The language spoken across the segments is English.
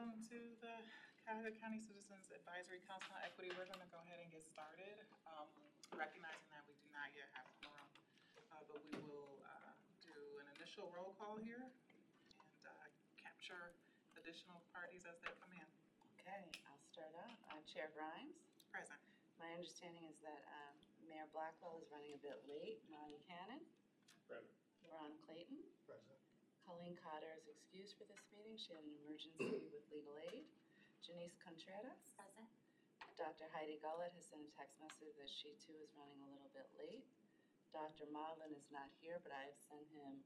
welcome to the Cuyahoga County Citizens Advisory Council on Equity. We're gonna go ahead and get started, recognizing that we do not yet have a quorum, but we will do an initial roll call here and capture additional parties as they come in. Okay, I'll start out. Chair Grimes. Present. My understanding is that Mayor Blackwell is running a bit late. Ronnie Cannon. Present. Ron Clayton. Present. Colleen Cotter is excused for this meeting. She had an emergency with legal aid. Janice Contreras. Present. Dr. Heidi Gullett has sent a text message that she too is running a little bit late. Dr. Marlin is not here, but I have sent him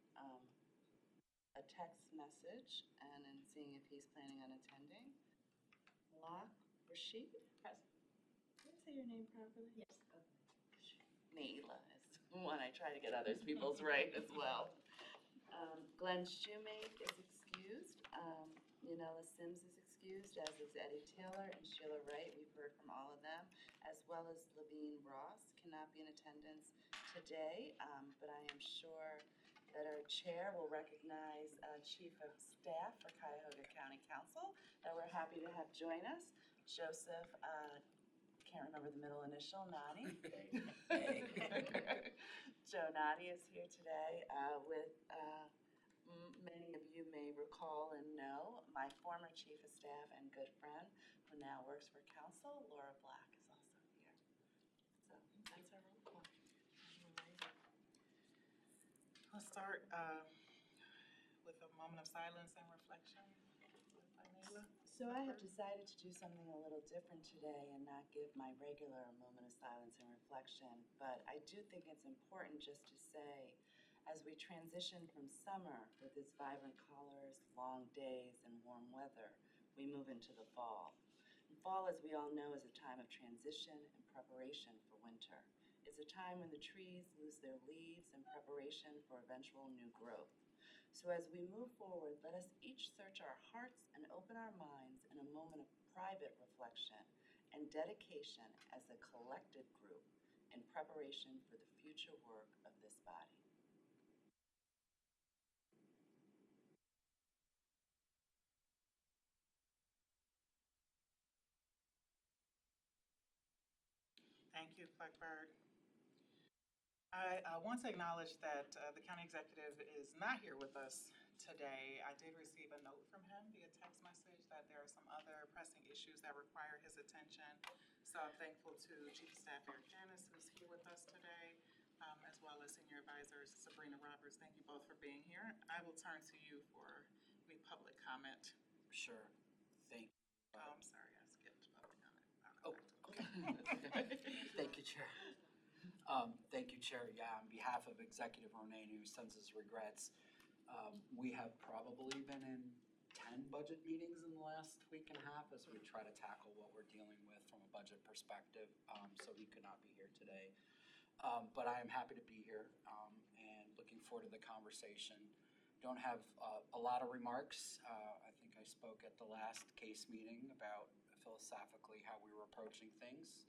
a text message and in seeing if he's planning on attending. Locke Rashid. Present. Did I say your name properly? Yes. Naila is the one I try to get others people's right as well. Glenn Shoemake is excused. Yanela Sims is excused, as is Eddie Taylor and Sheila Wright. We've heard from all of them, as well as Levine Ross cannot be in attendance today, but I am sure that our chair will recognize Chief of Staff for Cuyahoga County Council that we're happy to have join us, Joseph, can't remember the middle initial, Nadi. Joe Nadi is here today with, many of you may recall and know, my former chief of staff and good friend who now works for council, Laura Black, is also here. So that's our roll call. Let's start with a moment of silence and reflection. Naila. So I have decided to do something a little different today and not give my regular moment of silence and reflection, but I do think it's important just to say, as we transition from summer with its vibrant colors, long days, and warm weather, we move into the fall. And fall, as we all know, is a time of transition and preparation for winter. It's a time when the trees lose their leaves in preparation for eventual new growth. So as we move forward, let us each search our hearts and open our minds in a moment of private reflection and dedication as a collective group in preparation for the future work of this body. Thank you, Blackbird. I want to acknowledge that the county executive is not here with us today. I did receive a note from him via text message that there are some other pressing issues that require his attention. So I'm thankful to Chief of Staff Eric Janis, who's here with us today, as well as Senior Advisors Sabrina Roberts. Thank you both for being here. I will turn to you for any public comment. Sure. Thank you. Oh, I'm sorry, I skipped public comment. Okay. Thank you, Chair. Thank you, Chair. Yeah, on behalf of Executive Ronayne, who sends his regrets, we have probably been in 10 budget meetings in the last week and a half as we try to tackle what we're dealing with from a budget perspective, so he could not be here today. But I am happy to be here and looking forward to the conversation. Don't have a lot of remarks. I think I spoke at the last case meeting about philosophically how we were approaching things.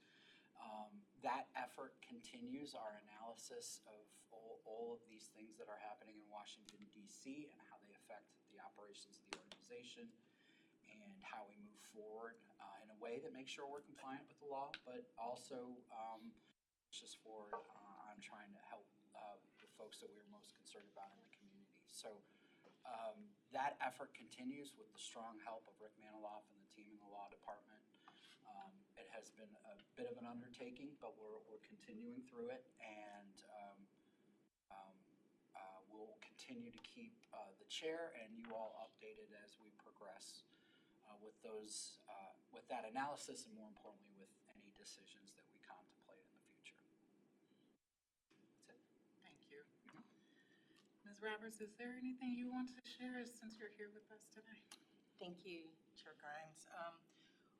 That effort continues, our analysis of all of these things that are happening in Washington, D.C. and how they affect the operations of the organization and how we move forward in a way that makes sure we're compliant with the law, but also pushes forward on trying to help the folks that we're most concerned about in the community. So that effort continues with the strong help of Rick Maniloff and the team in the law department. It has been a bit of an undertaking, but we're continuing through it, and we'll continue to keep the chair and you all updated as we progress with those, with that analysis, and more importantly, with any decisions that we contemplate in the future. That's it. Thank you. Ms. Roberts, is there anything you want to share since you're here with us today? Thank you, Chair Grimes.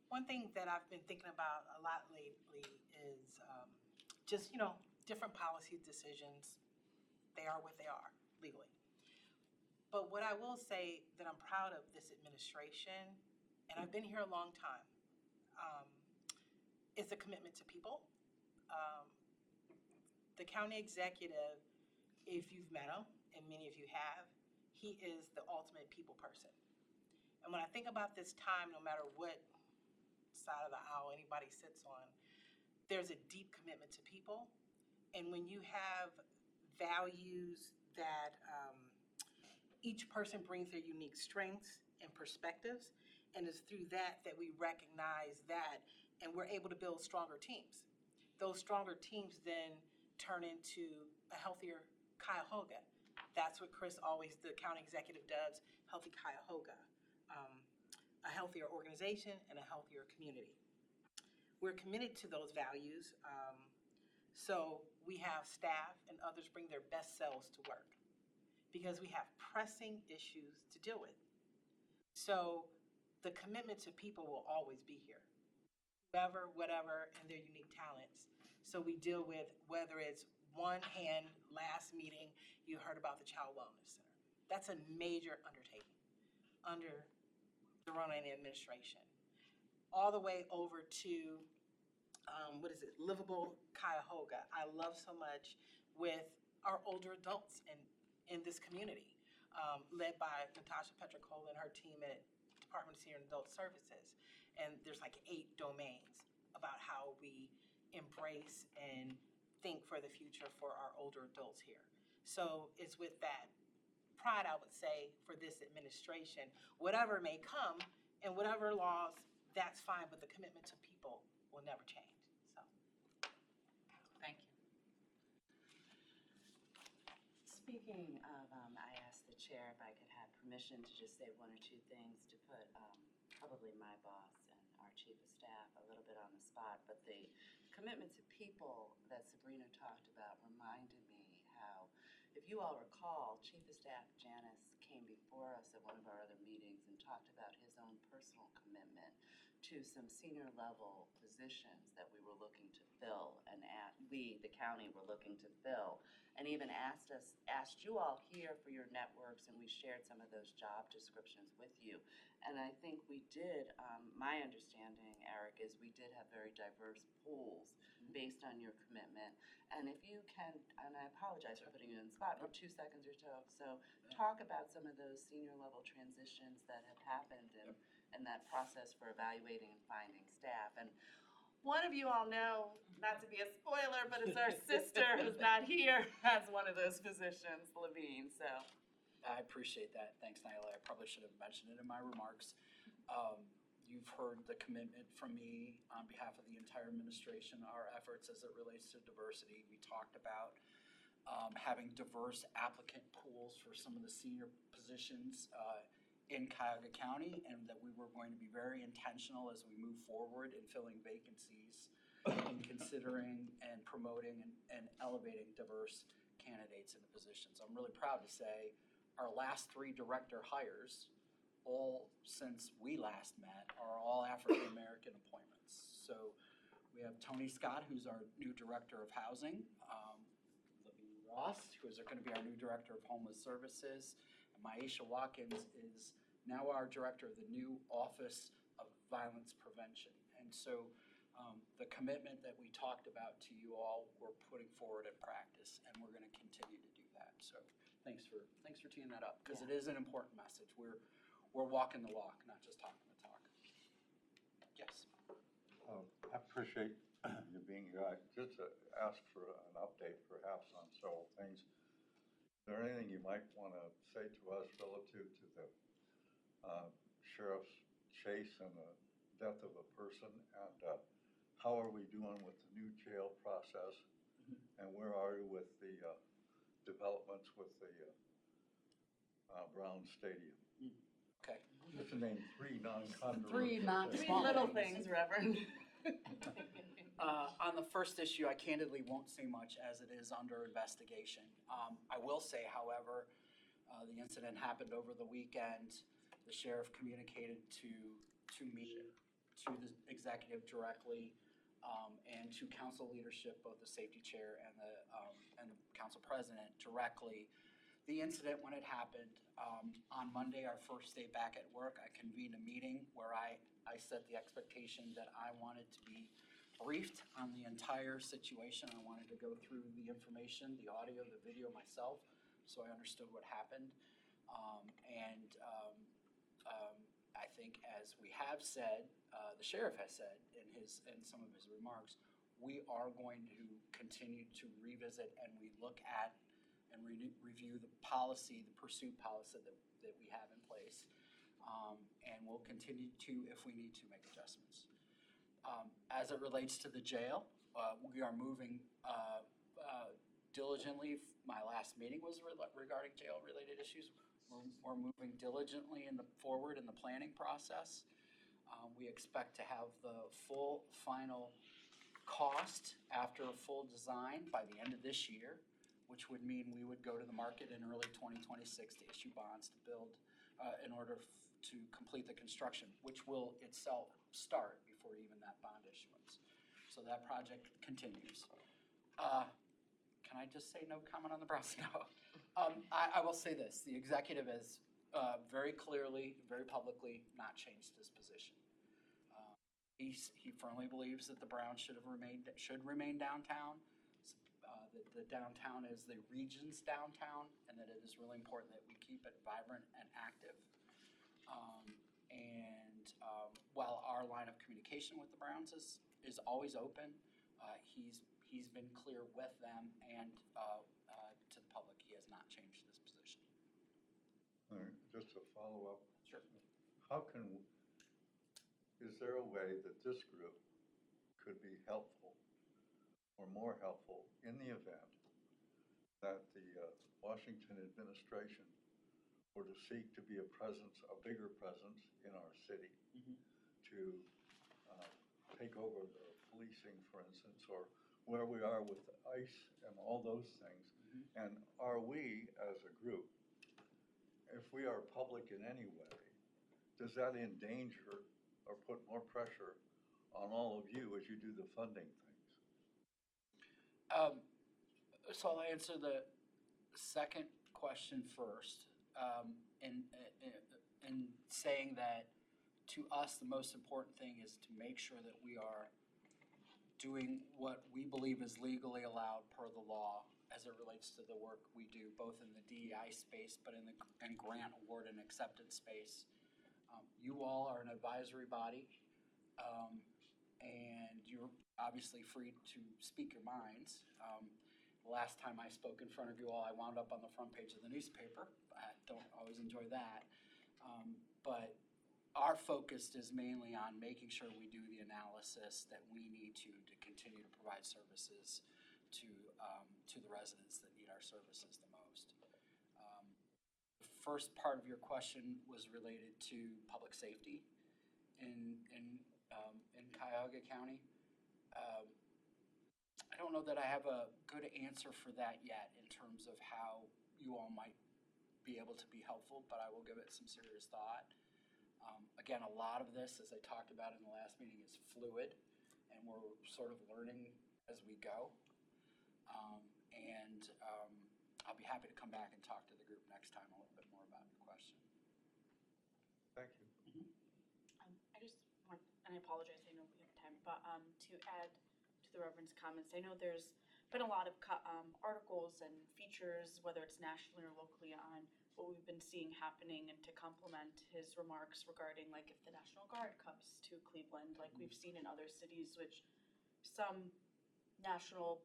One thing that I've been thinking about a lot lately is just, different policy decisions. They are what they are legally. But what I will say that I'm proud of this administration, and I've been here a long time, is the commitment to people. The county executive, if you've met him, and many of you have, he is the ultimate people person. And when I think about this time, no matter what side of the aisle anybody sits on, there's a deep commitment to people. And when you have values that each person brings their unique strengths and perspectives, and it's through that that we recognize that, and we're able to build stronger teams. Those stronger teams then turn into a healthier Cuyahoga. That's what Chris always, the county executive, does, Healthy Cuyahoga. A healthier organization and a healthier community. We're committed to those values, so we have staff and others bring their best selves to work because we have pressing issues to deal with. So the commitment to people will always be here, whoever, whatever, and their unique talents. So we deal with whether it's one hand, last meeting, you heard about the Child Wellness Center. That's a major undertaking under the Ronan administration. All the way over to, Livable Cuyahoga. I love so much with our older adults in this community, led by Natasha Petricola and her team at Department of Senior and Adult Services. And there's like 8 domains about how we embrace and think for the future for our older adults here. So it's with that pride, I would say, for this administration, whatever may come and whatever laws, that's fine, but the commitment to people will never change. So, thank you. Speaking of, I asked the chair if I could have permission to just say 1 or 2 things to put probably my boss and our chief of staff a little bit on the spot, but the commitment to people that Sabrina talked about reminded me how, if you all recall, Chief of Staff Janice came before us at one of our other meetings and talked about his own personal commitment to some senior level positions that we were looking to fill, and we, the county, were looking to fill, and even asked you all here for your networks, and we shared some of those job descriptions with you. And I think we did, my understanding, Eric, is we did have very diverse pools based on your commitment. And if you can, and I apologize for putting you on the spot, but 2 seconds or so talk about some of those senior level transitions that have happened and that process for evaluating and finding staff. And one of you all know, not to be a spoiler, but it's our sister who's not here, has one of those positions, Levine, so. I appreciate that. Thanks, Nyla. I probably should have mentioned it in my remarks. You've heard the commitment from me on behalf of the entire administration, our efforts as it relates to diversity. We talked about having diverse applicant pools for some of the senior positions in Cuyahoga County, and that we were going to be very intentional as we move forward in filling vacancies and considering and promoting and elevating diverse candidates into positions. I'm really proud to say our last 3 director hires, all since we last met, are all African American appointments. So we have Tony Scott, who's our new director of housing, Levine Ross, who is going to be our new director of homeless services, and Maisha Watkins is now our director of the new Office of Violence Prevention. And so the commitment that we talked about to you all, we're putting forward in practice, and we're going to continue to do that. So thanks for teeing that up, because it is an important message. We're walking the walk, not just talking the talk. Yes. I appreciate you being here. I just ask for an update perhaps on several things. Is there anything you might want to say to us relative to the sheriff's chase and the death of a person? And how are we doing with the new jail process? And where are you with the developments with the Brown Stadium? Okay. Just to name 3 non-controversial. 3 not things. small Little things, Reverend. On the first issue, I candidly won't say much as it is under investigation. I will say, however, the incident happened over the weekend. The sheriff communicated to me, to the executive directly, and to council leadership, both the safety chair and the council president directly. The incident, when it happened, on Monday, our first day back at work, I convened a meeting where I set the expectation that I wanted to be briefed on the entire situation. I wanted to go through the information, the audio, the video myself, so I understood what happened. I think, as we have said, the sheriff has said in some of his remarks, we are going to continue to revisit and we look at and review the policy, the pursuit policy that we have in place. And we'll continue to, if we need to, make adjustments. As it relates to the jail, we are moving diligently. My last meeting was regarding jail-related issues. We're moving diligently forward in the planning process. We expect to have the full final cost after a full design by the end of this year, which would mean we would go to the market in early 2026 to issue bonds to build in order to complete the construction, which will itself start before even that bond issuance. So that project continues. Can I just say no comment on the process? No. I will say this, the executive has very clearly, very publicly not changed his position. He firmly believes that the Browns should remain downtown. The downtown is the region's downtown, and that it is really important that we keep it vibrant and active. While our line of communication with the Browns is always open, he's been clear with them and to the public, he has not changed his position. All right, just to follow up. Sure. Is there a way that this group could be helpful or more helpful in the event that the Washington administration were to seek to be a bigger presence in our city, to take over the policing, for instance, or where we are with ICE and all those things? And are we, as a group, if we are public in any way, does that endanger or put more pressure on all of you as you do the funding things? So I'll answer the second question first. In saying that to us, the most important thing is to make sure that we are doing what we believe is legally allowed per the law as it relates to the work we do, both in the DEI space, but in grant award and acceptance space. You all are an advisory body, and you're obviously free to speak your minds. Last time I spoke in front of you all, I wound up on the front page of the newspaper. I don't always enjoy that. But our focus is mainly on making sure we do the analysis that we need to continue to provide services to the residents that need our services the most. The first part of your question was related to public safety in Cuyahoga County. I don't know that I have a good answer for that yet in terms of how you all might be able to be helpful, but I will give it some serious thought. Again, a lot of this, as I talked about in the last meeting, is fluid, and we're sort of learning as we go. I'll be happy to come back and talk to the group next time a little bit more about your question. Thank you. I just want, and I apologize, I know we have time, but to add to the Reverend's comments, I know there's been a lot of articles and features, whether it's nationally or locally, on what we've been seeing happening, and to complement his remarks regarding, like, if the National Guard comes to Cleveland, like we've seen in other cities, which some national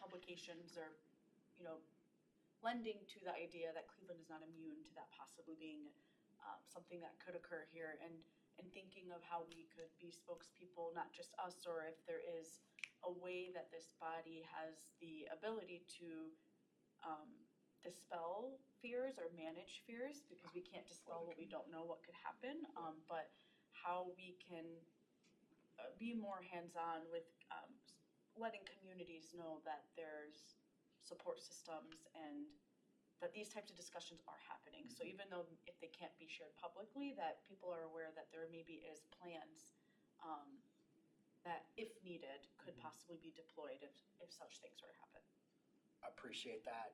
publications are, lending to the idea that Cleveland is not immune to that possibly being something that could occur here, and thinking of how we could be spokespeople, not just us, or if there is a way that this body has the ability to dispel fears or manage fears, because we can't dispel what we don't know what could happen, but how we can be more hands-on with letting communities know that there's support systems and that these types of discussions are happening. So even though if they can't be shared publicly, that people are aware that there maybe is plans that, if needed, could possibly be deployed if such things were to happen. I appreciate that.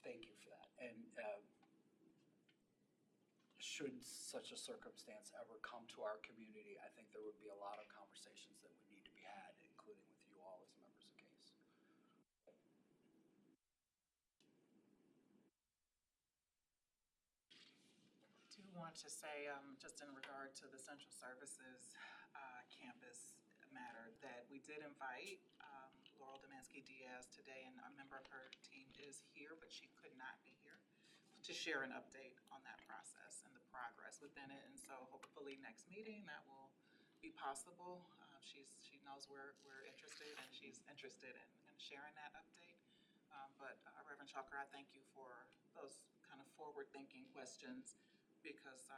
Thank you for that. And should such a circumstance ever come to our community, I think there would be a lot of conversations that would need to be had, including with you all as members of CASE. Do want want to say, just in regard to the Central Services campus matter, that we did invite Laurel Demansky Diaz today, and a member of her team is here, but she could not be here to share an update on that process and the progress within it. And so hopefully next meeting that will be possible. She knows we're interested, and she's interested in sharing that update. But Reverend Chalker, I thank you for those kind of forward-thinking questions, because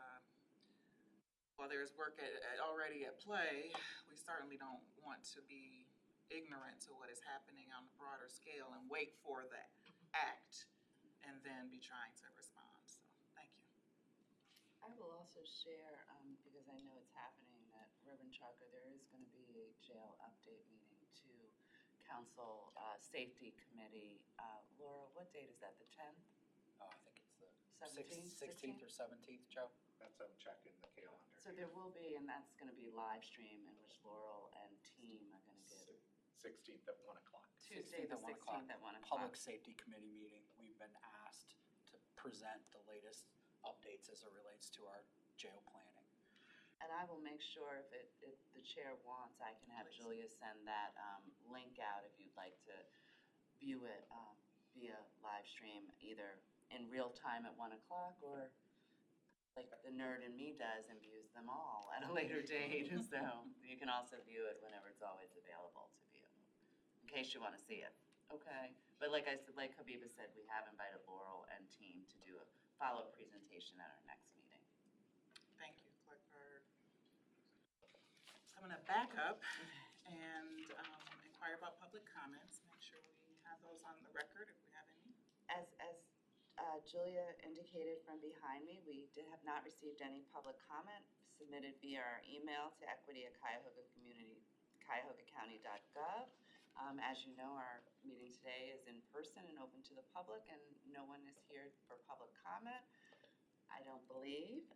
while there's work already at play, we certainly don't want to be ignorant to what is happening on a broader scale and wait for the act and then be trying to respond. So, thank you. I will also share, because I know it's happening, that Reverend Chalker, there is going to be a jail update meeting to Council Safety Committee. Laura, what date is that, the 10th? I think it's the 17th, 16th or 17th, Joe? That's, I'm checking the calendar. So there will be, and that's going to be live stream, in which Laurel and team are going to give 16th at 1 o'clock. Tuesday, the 16th at 1 o'clock. 16th at 1 o'clock. Public Safety Committee meeting. We've been asked to present the latest updates as it relates to our jail planning. And I will make sure if the chair wants, I can have Please. Julia send that link out if you'd like to view it via live stream, either in real time at 1 o'clock, or like the nerd in me does and views them all at a later date. So you can also view it whenever it's always available to view, in case you want to see it. Okay. But like I said, like Habiba said, we have invited Laurel and team to do a follow-up presentation at our next meeting. Thank you, Clerk Bird. I'm going to back up and inquire about public comments. Make sure we have those on the record if we have any. As Julia indicated from behind me, we have not received any public comment submitted via our email to equity@cuyahoga.gov. As you know, our meeting today is in person and open to the public, and no one is here for public comment, I don't believe.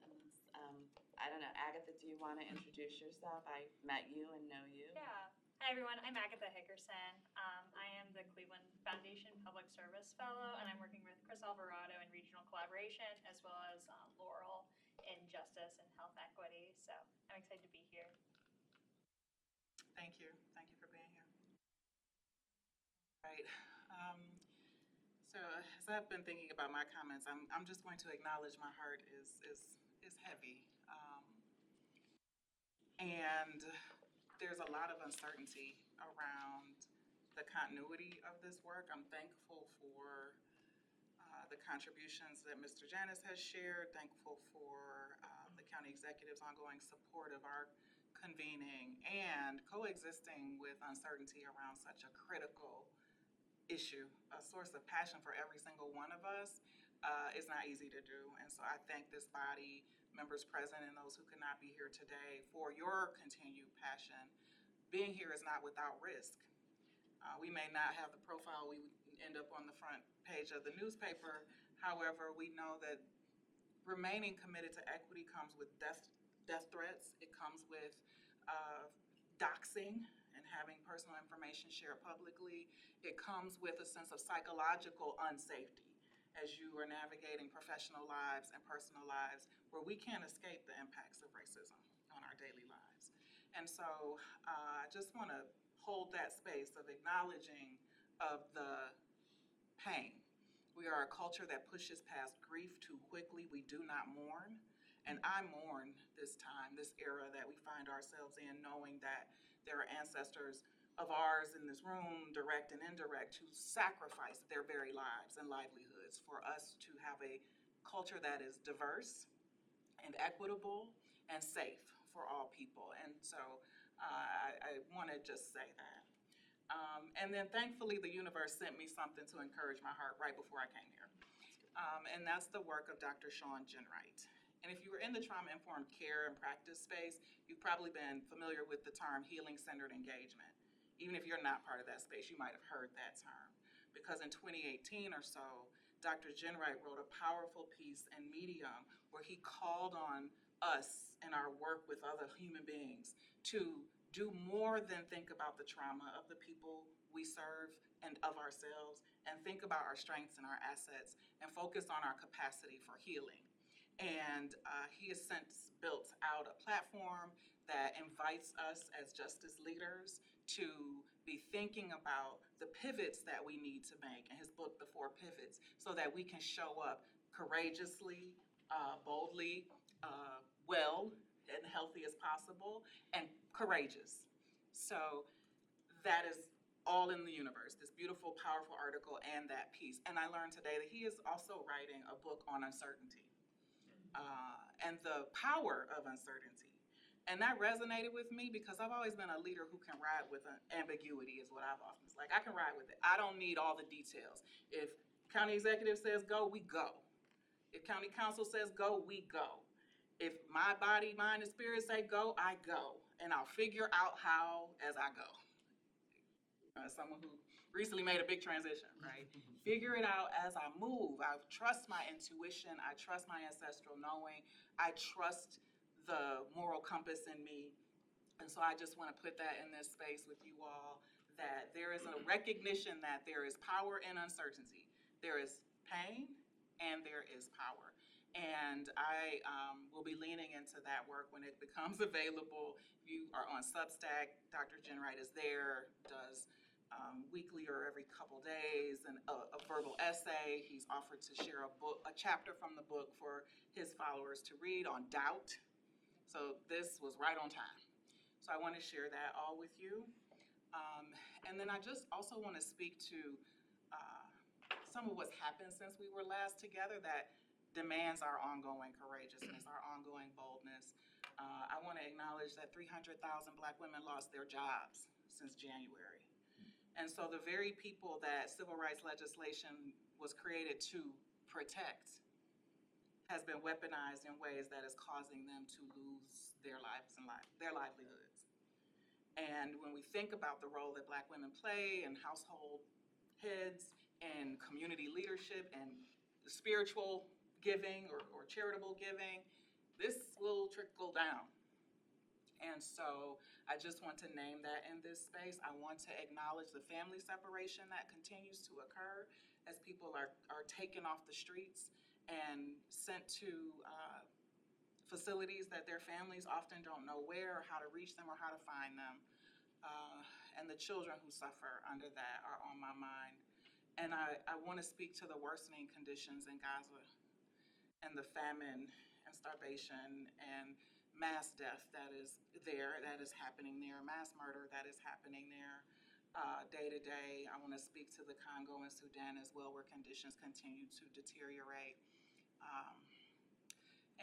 I don't know, Agatha, do you want to introduce yourself? I met you and know you. Yeah. Hi, everyone. I'm Agatha Hickerson. I am the Cleveland Foundation Public Service Fellow, and I'm working with Chris Alvarado in Regional Collaboration, as well as Laurel in Justice and Health Equity. So I'm excited to be here. Thank you. Thank you for being here. Right. So as I've been thinking about my comments, I'm just going to acknowledge my heart is heavy. And there's a lot of uncertainty around the continuity of this work. I'm thankful for the contributions that Mr. Janis has shared, thankful for the county executive's ongoing support of our convening, and coexisting with uncertainty around such a critical issue, a source of passion for every single one of us, is not easy to do. And so I thank this body, members present and those who could not be here today, for your continued passion. Being here is not without risk. We may not have the profile we would end up on the front page of the newspaper. However, we know that remaining committed to equity comes with death threats. It comes with doxing and having personal information shared publicly. It comes with a sense of psychological unsafety as you are navigating professional lives and personal lives where we can't escape the impacts of racism on our daily lives. And so I just want to hold that space of acknowledging of the pain. We are a culture that pushes past grief too quickly. We do not mourn. And I mourn this time, this era that we find ourselves in, knowing that there are ancestors of ours in this room, direct and indirect, who sacrificed their very lives and livelihoods for us to have a culture that is diverse and equitable and safe for all people. And so I want to just say that. And then thankfully, the universe sent me something to encourage my heart right before I came here. And that's the work of Dr. Shawn Ginwright. And if you were in the trauma-informed care and practice space, you've probably been familiar with the term healing-centered engagement. Even if you're not part of that space, you might have heard that term. Because in 2018 or so, Dr. Ginwright wrote a powerful piece in Medium where he called on us and our work with other human beings to do more than think about the trauma of the people we serve and of ourselves, and think about our strengths and our assets, and focus on our capacity for healing. And he has since built out a platform that invites us as justice leaders to be thinking about the pivots that we need to make in his book, The Four Pivots, so that we can show up courageously, boldly, well, and healthy as possible, and courageous. So that is all in the universe, this beautiful, powerful article and that piece. And I learned today that he is also writing a book on uncertainty and the power of uncertainty. And that resonated with me because I've always been a leader who can ride with ambiguity, is what I've often said. Like, I can ride with it. I don't need all the details. If county executive says go, we go. If county council says go, we go. If my body, mind, and spirit say go, I go. And I'll figure out how as I go. Someone who recently made a big transition, right? Figure it out as I move. I trust my intuition. I trust my ancestral knowing. I trust the moral compass in me. And so I just want to put that in this space with you all, that there is a recognition that there is power in uncertainty. There is pain and there is power. And I will be leaning into that work when it becomes available. You are on Substack. Dr. Jen Wright is there, does weekly or every couple days, and a verbal essay. He's offered to share a chapter from the book for his followers to read on doubt. So this was right on time. So I want to share that all with you. And then I just also want to speak to some of what's happened since we were last together that demands our ongoing courageousness, our ongoing boldness. I want to acknowledge that 300,000 Black women lost their jobs since January. And so the very people that civil rights legislation was created to protect has been weaponized in ways that is causing them to lose their lives and their livelihoods. And when we think about the role that Black women play in household heads and community leadership and spiritual giving or charitable giving, this will trickle down. And so I just want to name that in this space. I want to acknowledge the family separation that continues to occur as people are taken off the streets and sent to facilities that their families often don't know where or how to reach them or how to find them. And the children who suffer under that are on my mind. And I want to speak to the worsening conditions in Gaza and the famine and starvation and mass death that is happening there, mass murder that is happening there day to day. I want to speak to the Congo and Sudan as well, where conditions continue to deteriorate.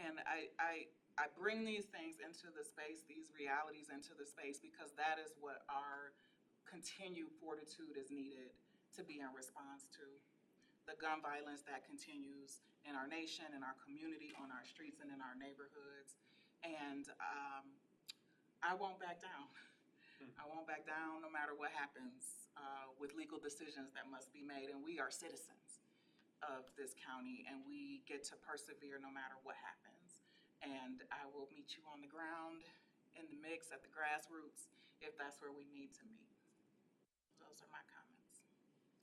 And I bring these things into the space, these realities into the space, because that is what our continued fortitude is needed to be in response to. The gun violence that continues in our nation, in our community, on our streets, and in our neighborhoods. And I won't back down. I won't back down no matter what happens with legal decisions that must be made. And we are citizens of this county, and we get to persevere no matter what happens. And I will meet you on the ground, in the mix, at the grassroots, if that's where we need to meet. Those are my comments.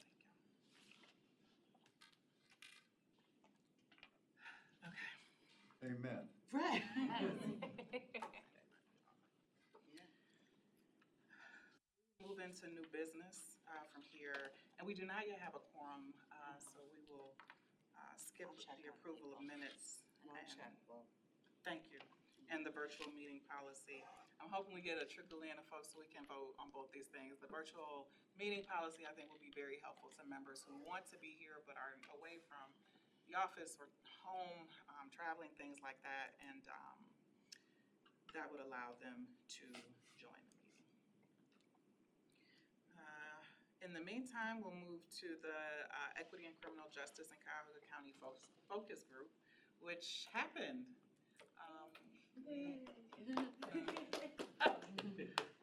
Thank you. Okay. Amen. Right. Move into new business from here, and we do not yet have a quorum, so we will skip I'll check the on approval of people. minutes. And I'll check, well, Thank you. And the virtual meeting policy. I'm hoping we get a trickle in of folks so we can vote on both these things. The virtual meeting policy, I think, will be very helpful to members who want to be here but are away from the office or home, traveling, things like that, and that would allow them to join the meeting. In the meantime, we'll move to the Equity and Criminal Justice in Cuyahoga County Focus Group, which happened.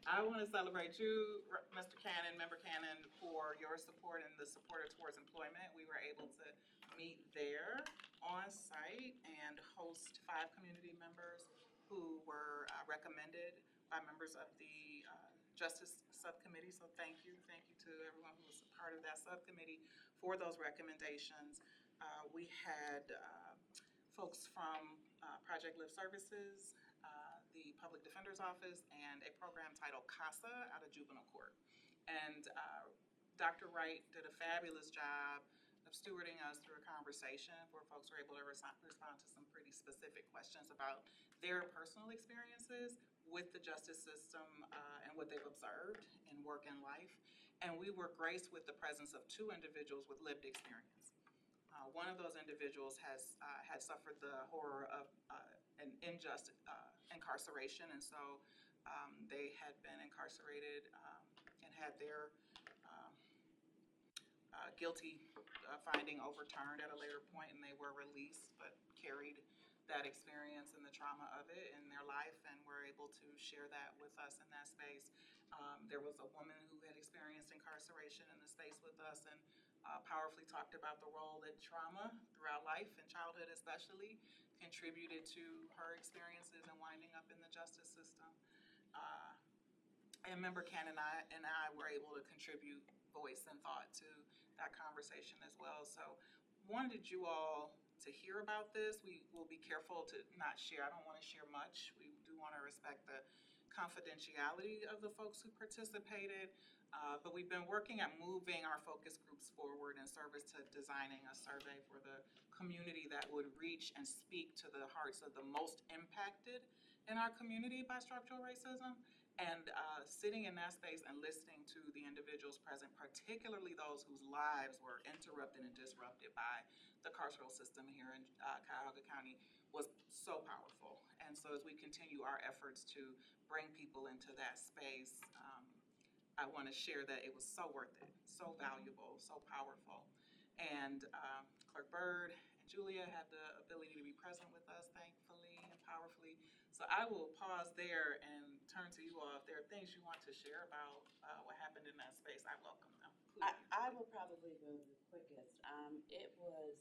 I want to celebrate you, Mr. Cannon, Member Cannon, for your support and the Supporter Towards Employment. We were able to meet there on site and host 5 community members who were recommended by members of the Justice Subcommittee. So thank you to everyone who was a part of that subcommittee for those recommendations. We had folks from Project Live Services, the Public Defender's Office, and a program titled CASA out of Juvenile Court. And Dr. Wright did a fabulous job of stewarding us through a conversation where folks were able to respond to some pretty specific questions about their personal experiences with the justice system and what they've observed in work and life. And we were graced with the presence of two individuals with lived experience. One of those individuals had suffered the horror of an unjust incarceration, and so they had been incarcerated and had their guilty finding overturned at a later point, and they were released, but carried that experience and the trauma of it in their life, and were able to share that with us in that space. There was a woman who had experienced incarceration in the space with us, and powerfully talked about the role that trauma throughout life and childhood especially contributed to her experiences and winding up in the justice system. And Member Ken and I were able to contribute voice and thought to that conversation as well. So wanted you all to hear about this. We will be careful to not share. I don't want to share much. We do want to respect the confidentiality of the folks who participated. But we've been working at moving our focus groups forward in service to designing a survey for the community that would reach and speak to the hearts of the most impacted in our community by structural racism. And sitting in that space and listening to the individuals present, particularly those whose lives were interrupted and disrupted by the carceral system here in Cuyahoga County, was so powerful. And so as we continue our efforts to bring people into that space, I want to share that it was so worth it, so valuable, so powerful. And Clerk Bird and Julia had the ability to be present with us, thankfully and powerfully. So I will pause there and turn to you all. If there are things you want to share about what happened in that space, I welcome them. I will probably go the quickest. It was,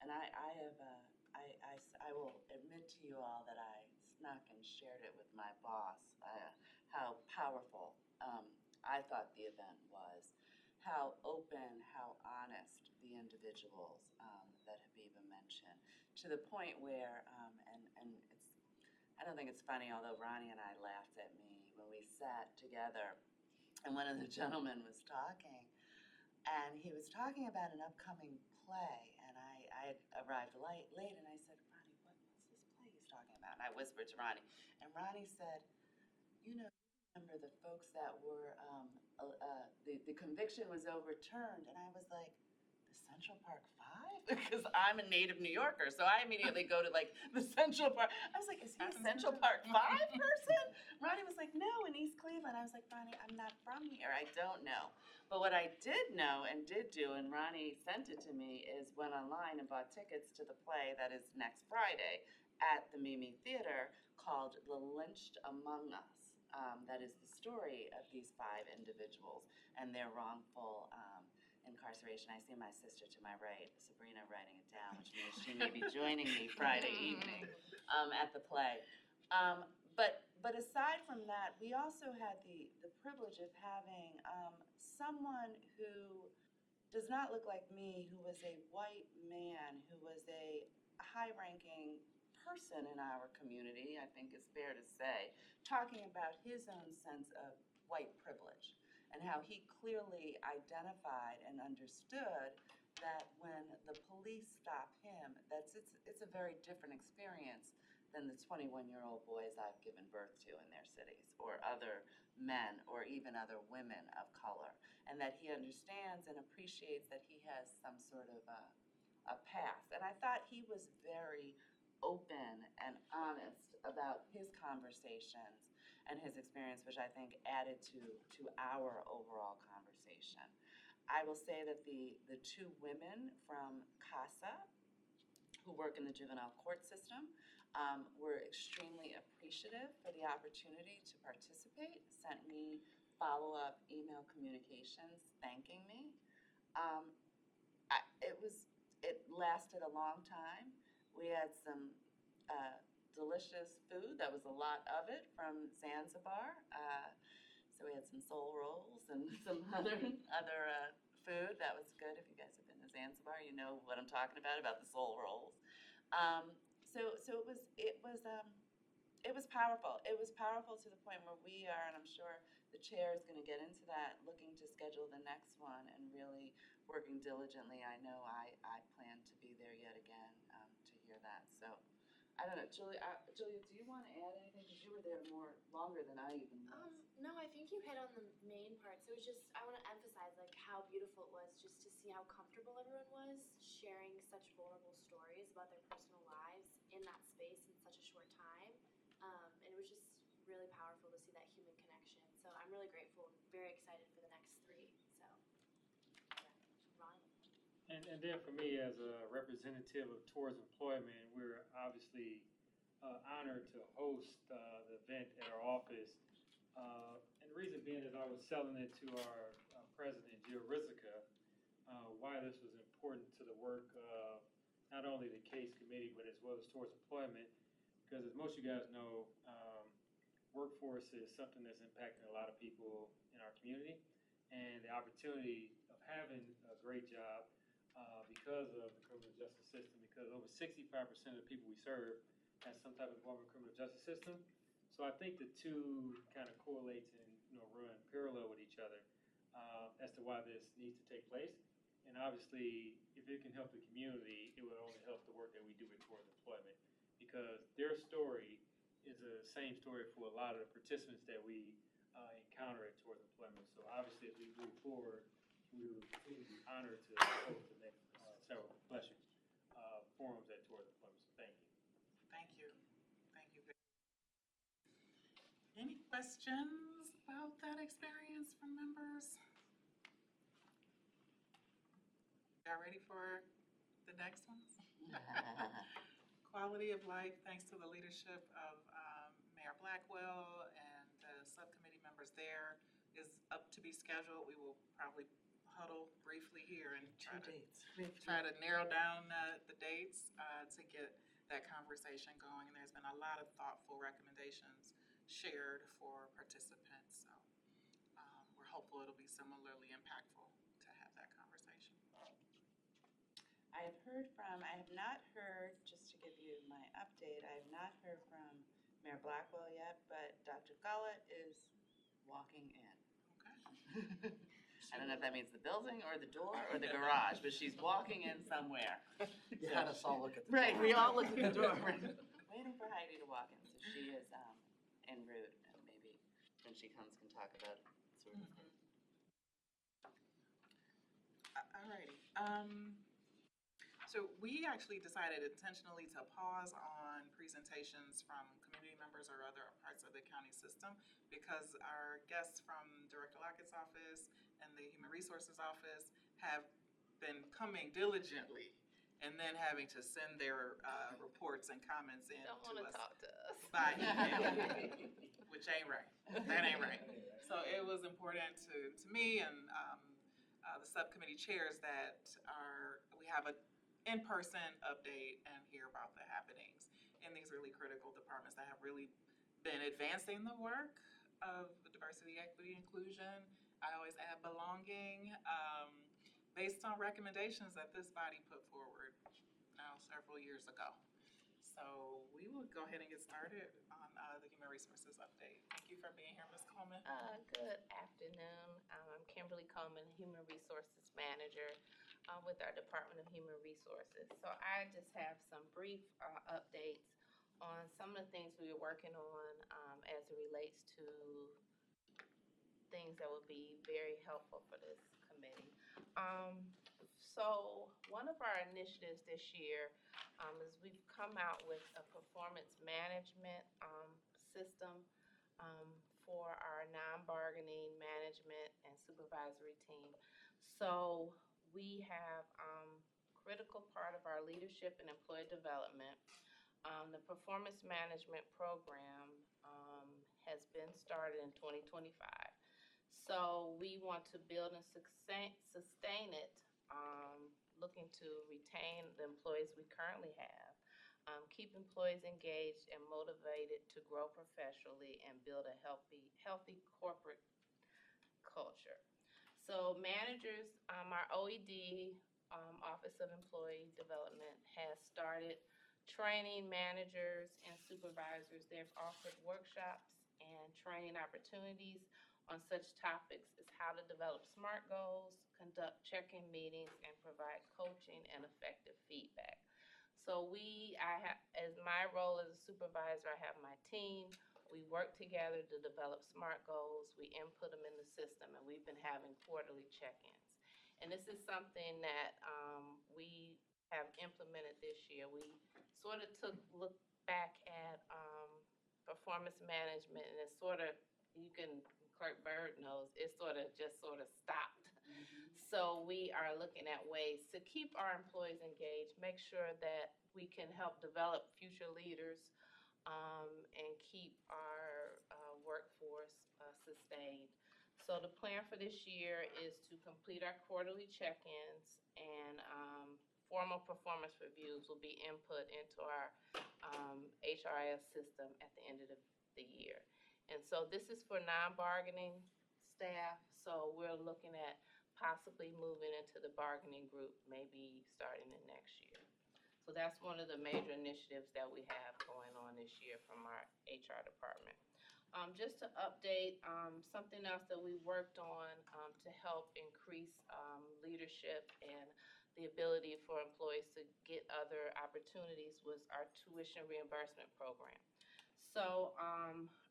and I will admit to you all that I snuck and shared it with my boss, how powerful I thought the event was, how open, how honest the individuals that Habiba mentioned, to the point where, and it's, I don't think it's funny, although Ronnie and I laughed at me when we sat together and one of the gentlemen was talking, and he was talking about an upcoming play, and I had arrived late, and I said, Ronnie, what's this play he's talking about? And I whispered to Ronnie, and Ronnie said, you know, remember the folks that were, the conviction was overturned, and I was like, the Central Park Five? Because I'm a native New Yorker, so I immediately go to like the Central Park. I was like, is he a Central Park Five person? Ronnie was like, no, in East Cleveland. I was like, Ronnie, I'm not from here. I don't know. But what I did know and did do, and Ronnie sent it to me, is went online and bought tickets to the play that is next Friday at the Mimi Theater called The Lynched Among Us. That is the story of these 5 individuals and their wrongful incarceration. I see my sister to my right, Sabrina, writing it down, which means she may be joining me Friday evening at the play. But aside from that, we also had the privilege of having someone who does not look like me, who was a white man, who was a high-ranking person in our community, I think is fair to say, talking about his own sense of white privilege and how he clearly identified and understood that when the police stop him, it's a very different experience than the 21-year-old boys I've given birth to in their cities, or other men, or even other women of color, and that he understands and appreciates that he has some sort of a past. And I thought he was very open and honest about his conversations and his experience, which I think added to our overall conversation. I will say that the 2 women from CASA who work in the juvenile court system were extremely appreciative for the opportunity to participate, sent me follow-up email communications thanking me. It lasted a long time. We had some delicious food. That was a lot of it from Zanzibar. So we had some soul rolls and some other food. That was good. If you guys have been to Zanzibar, you know what I'm talking about the soul rolls. It was powerful. It was powerful to the point where we are, and I'm sure the chair is going to get into that, looking to schedule the next one and really working diligently. I know I plan to be there yet again to hear that. So I don't know, Julia, do you want to add anything? Because you were there longer than I even was. No, I think you hit on the main parts. It was just, I want to emphasize like how beautiful it was just to see how comfortable everyone was sharing such vulnerable stories about their personal lives in that space in such a short time. And it was just really powerful to see that human connection. So I'm really grateful, very excited for the next 3. So, yeah, Ron. And then for me, as a representative of Towards Employment, we're obviously honored to host the event at our office. And the reason being is I was selling it to our president, Jill Rizica, why this was important to the work of not only the case committee, but as well as Towards Employment. Because as most of you guys know, workforce is something that's impacting a lot of people in our community. And the opportunity of having a great job because of the criminal justice system, because over 65% of the people we serve has some type of involvement in the criminal justice system. So I think the two kind of correlate and run parallel with each other as to why this needs to take place. And obviously, if it can help the community, it will only help the work that we do with Towards Employment. Because their story is the same story for a lot of the participants that we encounter at Towards Employment. So obviously, as we move forward, we will continue to be honored to host the next several forums at Towards Employment. So thank you. Thank you. Thank you. Any questions about that experience from members? Y'all ready for the next one? Quality of life, thanks to the leadership of Mayor Blackwell and the subcommittee members there, is up to be scheduled. We will probably huddle briefly here and try to narrow down the dates to get that conversation going. And there's been a lot of thoughtful recommendations shared for participants. So we're hopeful it'll be similarly impactful to have that conversation. I have not heard, just to give you my update, I have not heard from Mayor Blackwell yet, but Dr. Gullett is walking in. Okay. I don't know if that means the building or the door or the garage, but she's walking in somewhere. You had us all look at the Right, door. we all look at the door, waiting for Heidi to walk in. So she is en route, and maybe when she comes can talk about sort of. All righty. So we actually decided intentionally to pause on presentations from community members or other parts of the county system because our guests from Director Lockett's office and the Human Resources office have been coming diligently and then having to send their reports and comments in Don't to want to us talk to us. by email, which ain't right. That ain't right. So it was important to me and the subcommittee chairs that we have a in-person update and hear about the happenings in these really critical departments that have really been advancing the work of diversity, equity, inclusion. I always add belonging, based on recommendations that this body put forward now several years ago. So we will go ahead and get started on the Human Resources update. Thank you for being here, Ms. Coleman. Good afternoon. I'm Kimberly Coleman, Human Resources Manager with our Department of Human Resources. So I just have some brief updates on some of the things we are working on as it relates to things that would be very helpful for this committee. So one of our initiatives this year is we've come out with a performance management system for our non-bargaining management and supervisory team. So we have critical part of our leadership and employee development. The performance management program has been started in 2025. So we want to build and sustain it, looking to retain the employees we currently have, keep employees engaged and motivated to grow professionally and build a healthy corporate culture. So managers, our OED, Office of Employee Development, has started training managers and supervisors. They've offered workshops and training opportunities on such topics as how to develop SMART goals, conduct check-in meetings, and provide coaching and effective feedback. So as my role as a supervisor, I have my team. We work together to develop SMART goals. We input them in the system, and we've been having quarterly check-ins. And this is something that we have implemented this year. We sort of look back at performance management, and it's sort of, Clerk Bird knows, it sort of stopped. So we are looking at ways to keep our employees engaged, make sure that we can help develop future leaders, and keep our workforce sustained. So the plan for this year is to complete our quarterly check-ins, and formal performance reviews will be input into our HRIS system at the end of the year. And so this is for non-bargaining staff, so we're looking at possibly moving into the bargaining group maybe starting in next year. So that's one of the major initiatives that we have going on this year from our HR department. Just to update, something else that we worked on to help increase leadership and the ability for employees to get other opportunities was our tuition reimbursement program. So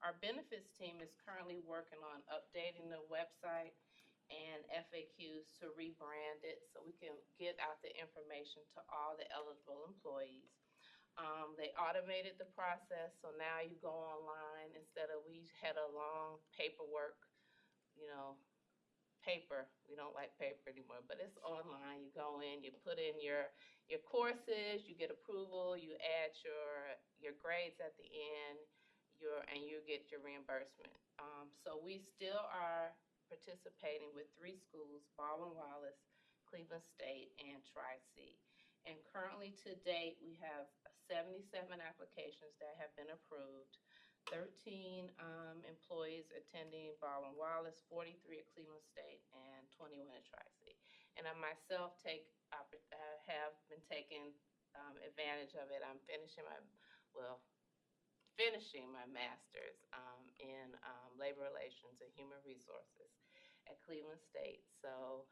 our benefits team is currently working on updating the website and FAQs to rebrand it so we can get out the information to all the eligible employees. They automated the process, so now you go online instead of we had a long paperwork, paper. We don't like paper anymore, but it's online. You go in, you put in your courses, you get approval, you add your grades at the end, and you get your reimbursement. So we still are participating with 3 schools, Baldwin-Wallace, Cleveland State, and Tri-C. And currently to date, we have 77 applications that have been approved, 13 employees attending Baldwin-Wallace, 43 at Cleveland State, and 21 at Tri-C. And I myself have been taking advantage of it. I'm finishing my master's in labor relations and human resources at Cleveland State. So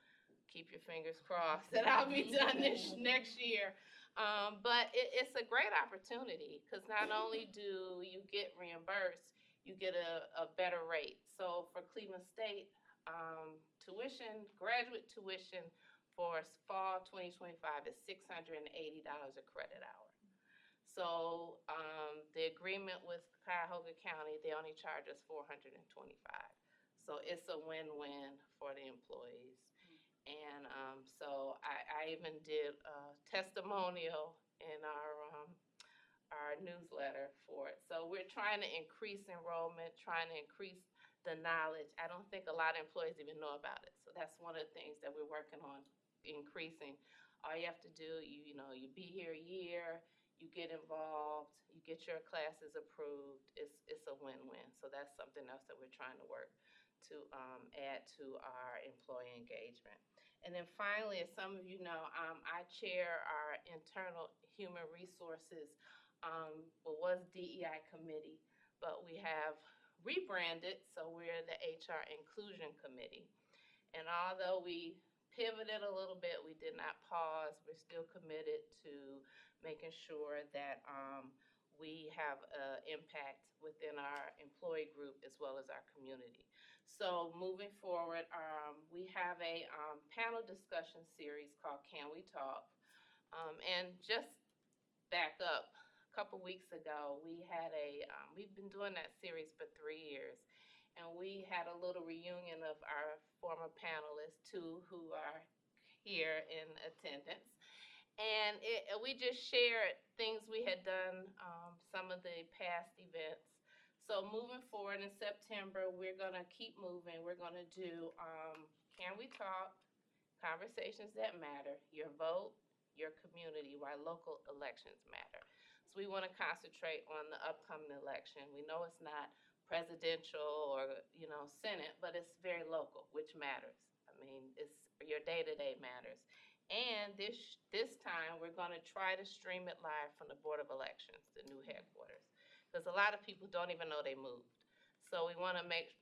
keep your fingers crossed that I'll be done this next year. But it's a great opportunity because not only do you get reimbursed, you get a better rate. So for Cleveland State, graduate tuition for fall 2025 is $680 a credit hour. So the agreement with Cuyahoga County, they only charge us $425. So it's a win-win for the employees. And so I even did a testimonial in our newsletter for it. So we're trying to increase enrollment, trying to increase the knowledge. I don't think a lot of employees even know about it. So that's one of the things that we're working on increasing. All you have to do, you be here a year, you get involved, you get your classes approved. It's a win-win. So that's something else that we're trying to work to add to our employee engagement. And then finally, as some of you know, I chair our internal human resources, what was DEI committee, but we have rebranded, so we're the HR Inclusion Committee. And although we pivoted a little bit, we did not pause. We're still committed to making sure that we have an impact within our employee group as well as our community. So moving forward, we have a panel discussion series called Can We Talk? And just back up, a couple weeks ago, we had we've been doing that series for 3 years, and we had a little reunion of our former panelists, 2 who are here in attendance. And we just shared things we had done, some of the past events. So moving forward in September, we're going to keep moving. We're going to do Can We Talk? Conversations That Matter, Your Vote, Your Community, Why Local Elections Matter. So we want to concentrate on the upcoming election. We know it's not presidential or, Senate, but it's very local, which matters. I mean, it's your day-to-day matters. And this time, we're gonna try to stream it live from the Board of Elections, the new headquarters. Because a lot of people don't even know they moved. So we wanna make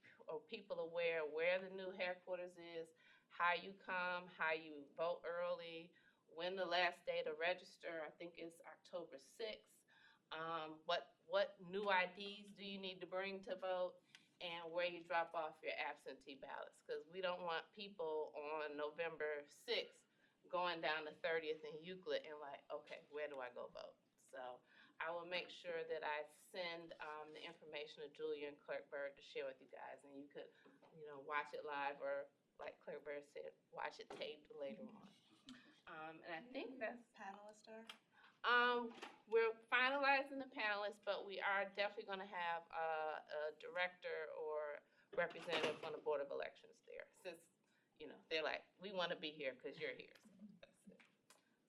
people aware where the new headquarters is, how you come, how you vote early, when the last day to register, I think is October 6th. What new IDs do you need to bring to vote, and where you drop off your absentee ballots. Because we don't want people on November 6th going down to 30th and Euclid and like, okay, where do I go vote? So I will make sure that I send the information to Julia and Clerk Bird to share with you guys, and you could, watch it live, or like Clerk Bird said, watch it taped later on. And I think that's. Panelists are? We're finalizing the panelists, but we are definitely gonna have a director or representative from the Board of Elections there, since, they're like, we wanna be here because you're here,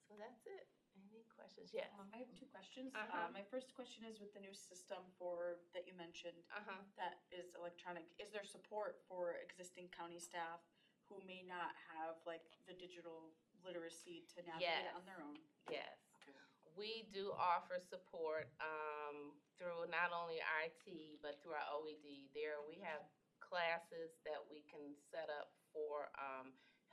so that's it. Any questions? Yes. I have 2 questions. Uh-huh. My first question is with the new system that you mentioned, Uh-huh. that is electronic. Is there support for existing county staff who may not have like the digital literacy to navigate it on their own? Yes. We do offer support through not only IT, but through our OED. We have classes that we can set up for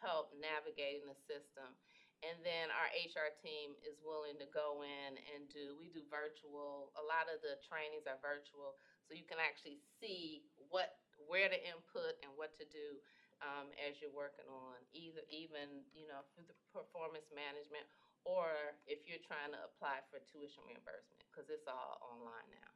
help navigating the system. And then our HR team is willing to go in and we do virtual. A lot of the trainings are virtual, so you can actually see where to input and what to do as you're working on even through the performance management, or if you're trying to apply for tuition reimbursement, because it's all online now.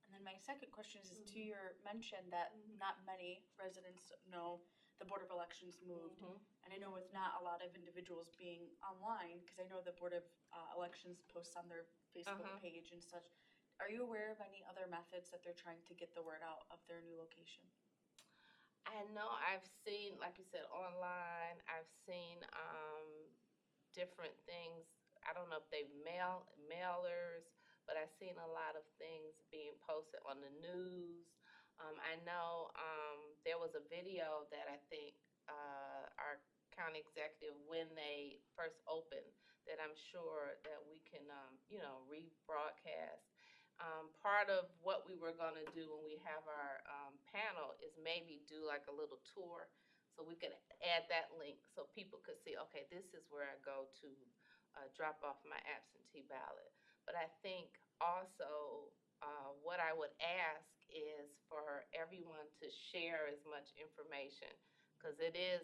And then my second question is to your mention that not many residents know the Board of Elections moved. And I know with not a lot of individuals being online, because I know the Board of Elections posts on their Facebook page and such. Are you aware of any other methods that they're trying to get the word out of their new location? I know I've seen, like you said, online, I've seen different things. I don't know if they mailers, but I've seen a lot of things being posted on the news. I know there was a video that I think our county executive, when they first opened, that I'm sure that we can, rebroadcast. Part of what we were gonna do when we have our panel is maybe do like a little tour, so we could add that link so people could see, okay, this is where I go to drop off my absentee ballot. But I think also what I would ask is for everyone to share as much information, because it is,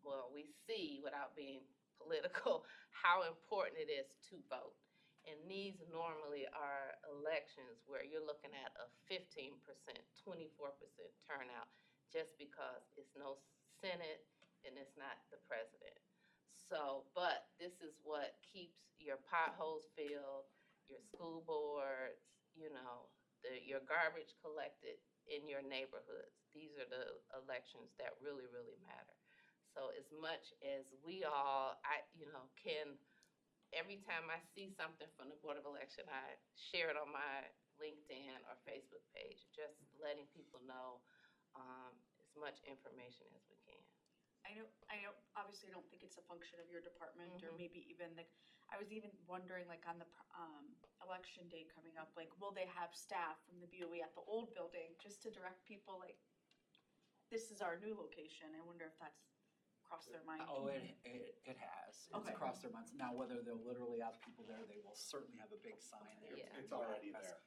well, we see, without being political, how important it is to vote. And these normally are elections where you're looking at a 15%, 24% turnout, just because it's no Senate and it's not the president. So, but this is what keeps your potholes filled, your school boards, your garbage collected in your neighborhoods. These are the elections that really, really matter. So as much as we all, can, every time I see something from the Board of Election, I share it on my LinkedIn or Facebook page, just letting people know as much information as we can. I know, obviously I don't think it's a function of your department, or maybe even I was even wondering, like, on the election day coming up, like, will they have staff from the BOE at the old building just to direct people, like, this is our new location? I wonder if that's crossed their mind. Oh, it has. It's Okay. across their minds. Now, whether they'll literally have people there, they will certainly have a big sign there. Yeah. It's already there.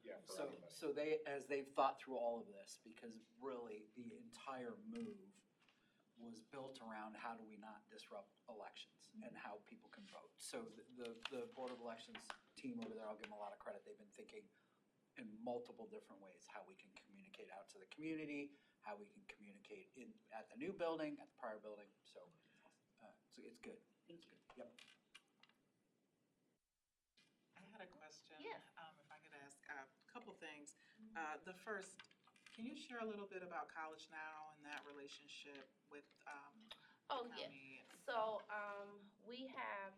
Yeah. For So, everybody. so as they've thought through all of this, because really the entire move was built around how do we not disrupt elections and how people can vote. So the Board of Elections team over there, I'll give them a lot of credit. They've been thinking in multiple different ways, how we can communicate out to the community, how we can communicate at the new building, at the prior building. So it's good. Thank you. Yep. I had a question. Yes. If I could ask a couple things. The first, can you share a little bit about College Now and that relationship with Oh, the yeah. county? So we have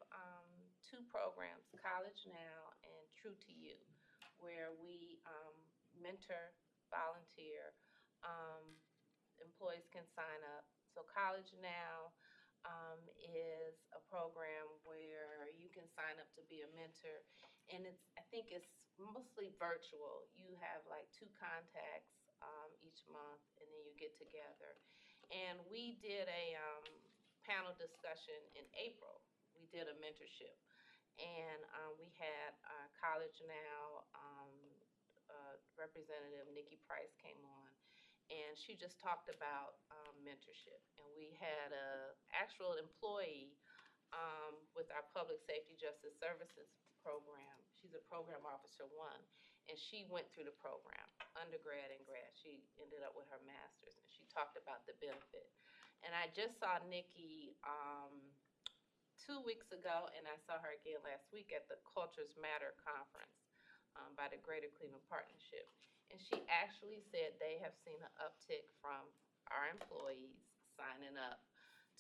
2 programs, College Now and True to You, where we mentor, volunteer. Employees can sign up. So College Now, is a program where you can sign up to be a mentor. And I think it's mostly virtual. You have like 2 contacts each month, and then you get together. And we did a panel discussion in April. We did a mentorship. And we had College Now Representative Nikki Price came on, and she just talked about mentorship. And we had a actual employee with our Public Safety Justice Services program. She's a program officer 1, and she went through the program, undergrad and grad. She ended up with her master's, and she talked about the benefit. And I just saw Nikki 2 weeks ago, and I saw her again last week at the Cultures Matter conference by the Greater Cleveland Partnership. And she actually said they have seen an uptick from our employees signing up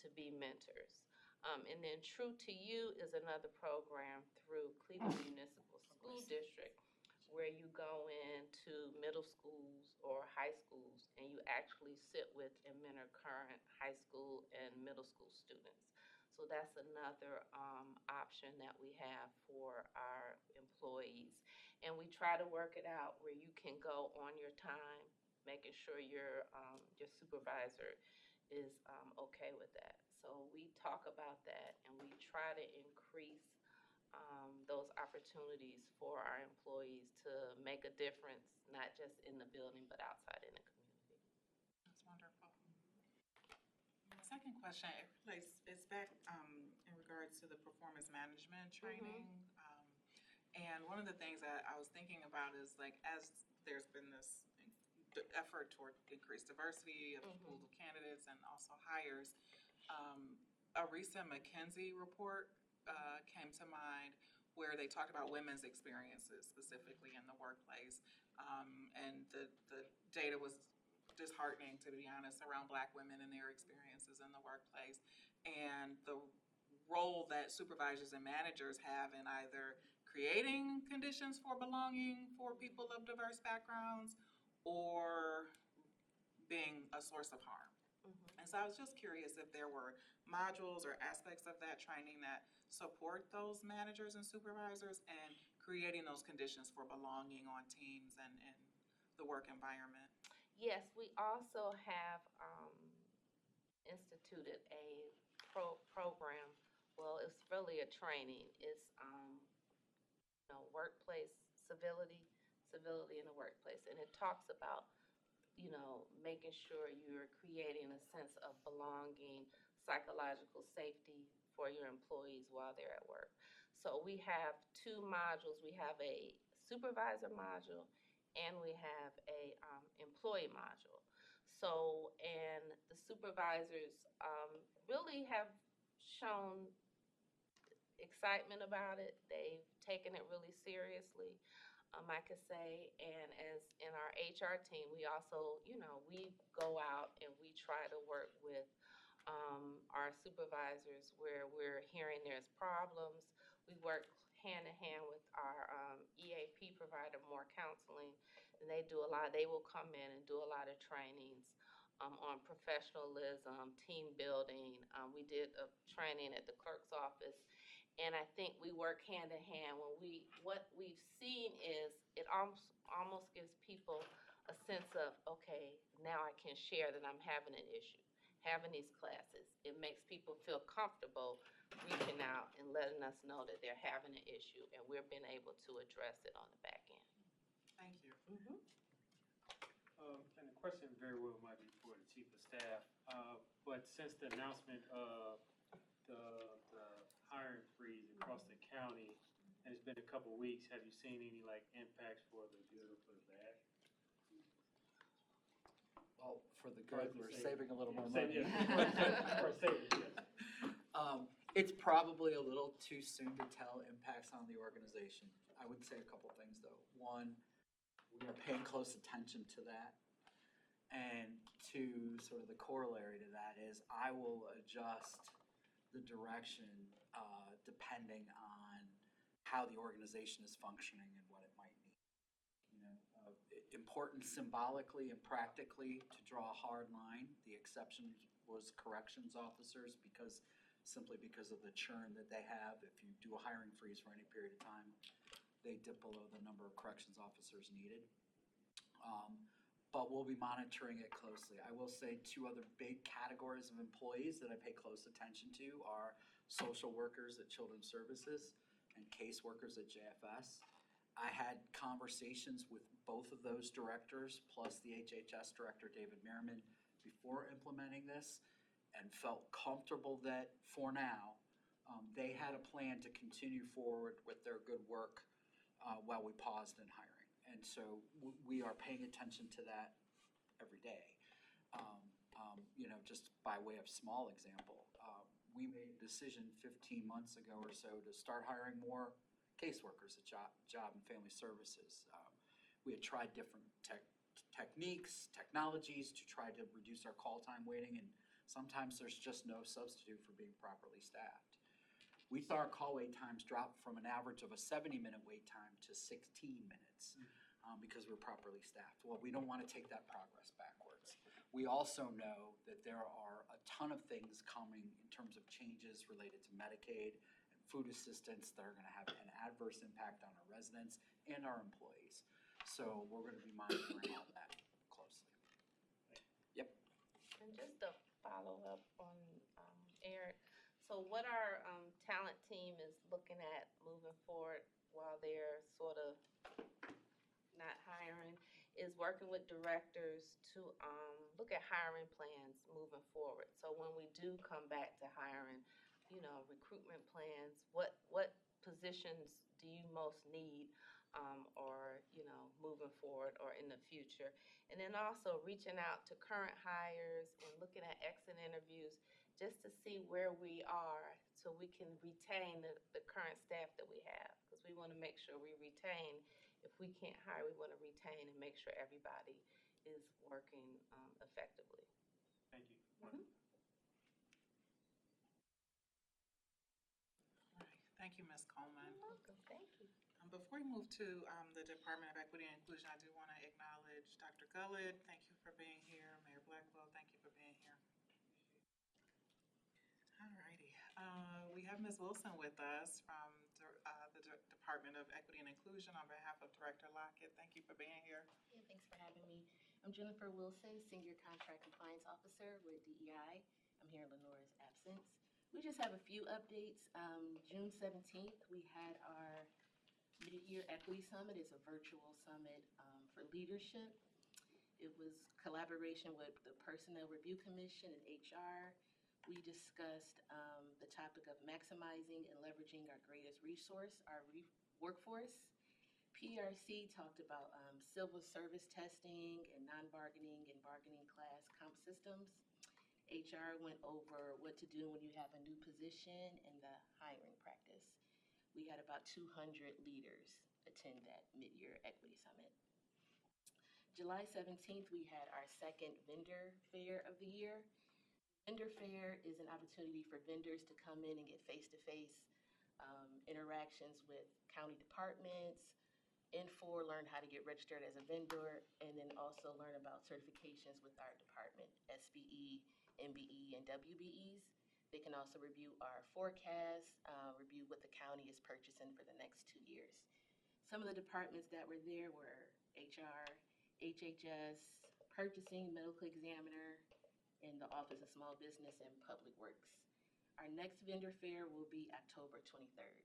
to be mentors. And then True to You is another program through Cleveland Municipal School District where you go into middle schools or high schools and you actually sit with and mentor current high school and middle school students. So that's another option that we have for our employees. And we try to work it out where you can go on your time, making sure your supervisor is okay with that. So we talk about that, and we try to increase those opportunities for our employees to make a difference, not just in the building, but outside in the community. That's wonderful. My second question is back in regards to the performance management training. And one of the things that I was thinking about is like, as there's been this effort toward increased diversity of pools of candidates and also hires, a recent McKinsey report came to mind where they talked about women's experiences specifically in the workplace. And the data was disheartening, to be honest, around Black women and their experiences in the workplace. And the role that supervisors and managers have in either creating conditions for belonging for people of diverse backgrounds or being a source of harm. And so I was just curious if there were modules or aspects of that training that support those managers and supervisors and creating those conditions for belonging on teams and in the work environment. Yes, we also have instituted a program. Well, it's really a training. It's workplace civility in the workplace, and it talks about making sure you're creating a sense of belonging, psychological safety for your employees while they're at work. So we have 2 modules. We have a supervisor module and we have a employee module. So, and the supervisors really have shown excitement about it. They've taken it really seriously. I could say, and as in our HR team, we also, we go out and we try to work with our supervisors where we're hearing there's problems. We work hand in hand with our EAP provider, More Counseling, and they will come in and do a lot of trainings on professionalism, team building. We did a training at the clerk's office. And I think we work hand in hand. What we've seen is it almost gives people a sense of, okay, now I can share that I'm having an issue, having these classes. It makes people feel comfortable reaching out and letting us know that they're having an issue, and we've been able to address it on the back end. Thank you. And the question very well might be for the chief of staff, but since the announcement of the hiring freeze across the county, and it's been a couple of weeks, have you seen any impacts for the good or for the bad? Well, for the good, we're saving a little more Saving, money. yeah. Or saving, yes. It's probably a little too soon to tell impacts on the organization. I would say a couple things though. One, we are paying close attention to that. And two, sort of the corollary to that is I will adjust the direction depending on how the organization is functioning and what it might need. important symbolically and practically to draw a hard line. The exception was corrections officers simply because of the churn that they have. If you do a hiring freeze for any period of time, they dip below the number of corrections officers needed. But we'll be monitoring it closely. I will say two other big categories of employees that I pay close attention to are social workers at Children's Services and caseworkers at JFS. I had conversations with both of those directors, plus the HHS director, David Merriman, before implementing this, and felt comfortable that for now, they had a plan to continue forward with their good work while we paused in hiring. And so we are paying attention to that every day. Just by way of small example, we made a decision 15 months ago or so to start hiring more caseworkers at Job and Family Services. We had tried different techniques, technologies to try to reduce our call time waiting, and sometimes there's just no substitute for being properly staffed. We saw our call wait times drop from an average of a 70-minute wait time to 16 minutes because we're properly staffed. Well, we don't want to take that progress backwards. We also know that there are a ton of things coming in terms of changes related to Medicaid and food assistance that are going to have an adverse impact on our residents and our employees. So we're going to be monitoring all that closely. Yep. And just to follow up on Eric, so what our talent team is looking at moving forward while they're sort of not hiring is working with directors to look at hiring plans moving forward. So when we do come back to hiring, recruitment plans, what positions do you most need or moving forward or in the future? And then also reaching out to current hires and looking at exit interviews just to see where we are so we can retain the current staff that we have, because we want to make sure we retain. If we can't hire, we want to retain and make sure everybody is working effectively. Thank you. Right. Thank you, Ms. Coleman. You're welcome. Thank you. Before we move to the Department of Equity and Inclusion, I do want to acknowledge Dr. Gullett. Thank you for being here. Mayor Blackwell, thank you for being here. All righty. We have Ms. Wilson with us from the Department of Equity and Inclusion on behalf of Director Lockett. Thank you for being here. Yeah, thanks for having me. I'm Jennifer Wilson, Senior Contract Compliance Officer with DEI. I'm here in Lenore's absence. We just have a few updates. June 17th, we had our Mid-Year Equity Summit. It's a virtual summit for leadership. It was collaboration with the Personnel Review Commission and HR. We discussed the topic of maximizing and leveraging our greatest resource, our workforce. PRC talked about civil service testing and non-bargaining and bargaining class comp systems. HR went over what to do when you have a new position and the hiring practice. We had about 200 leaders attend that Mid-Year Equity Summit. July 17th, we had our second vendor fair of the year. Vendor fair is an opportunity for vendors to come in and get face-to-face interactions with county departments, N4, learn how to get registered as a vendor, and then also learn about certifications with our department, SBE, MBE, and WBEs. They can also review our forecast, review what the county is purchasing for the next 2 years. Some of the departments that were there were HR, HHS, Purchasing, Medical Examiner, and the Office of Small Business and Public Works. Our next vendor fair will be October 23rd.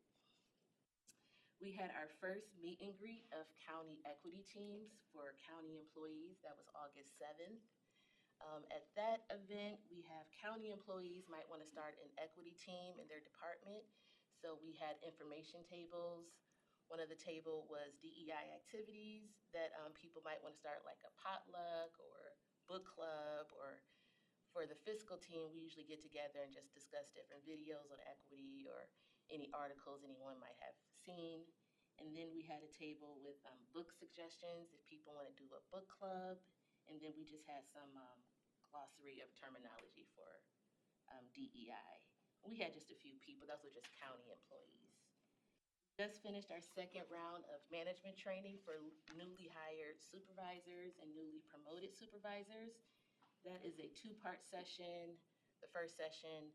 We had our first meet and greet of county equity teams for county employees. That was August 7th. At that event, we have county employees might want to start an equity team in their department. So we had information tables. One of the table was DEI activities that people might want to start, like a potluck or book club. Or for the fiscal team, we usually get together and just discuss different videos on equity or any articles anyone might have seen. And then we had a table with book suggestions if people want to do a book club. And then we just had some glossary of terminology for DEI. We had just a few people. Those were just county employees. Just finished our second round of management training for newly hired supervisors and newly promoted supervisors. That is a two-part session. The first session,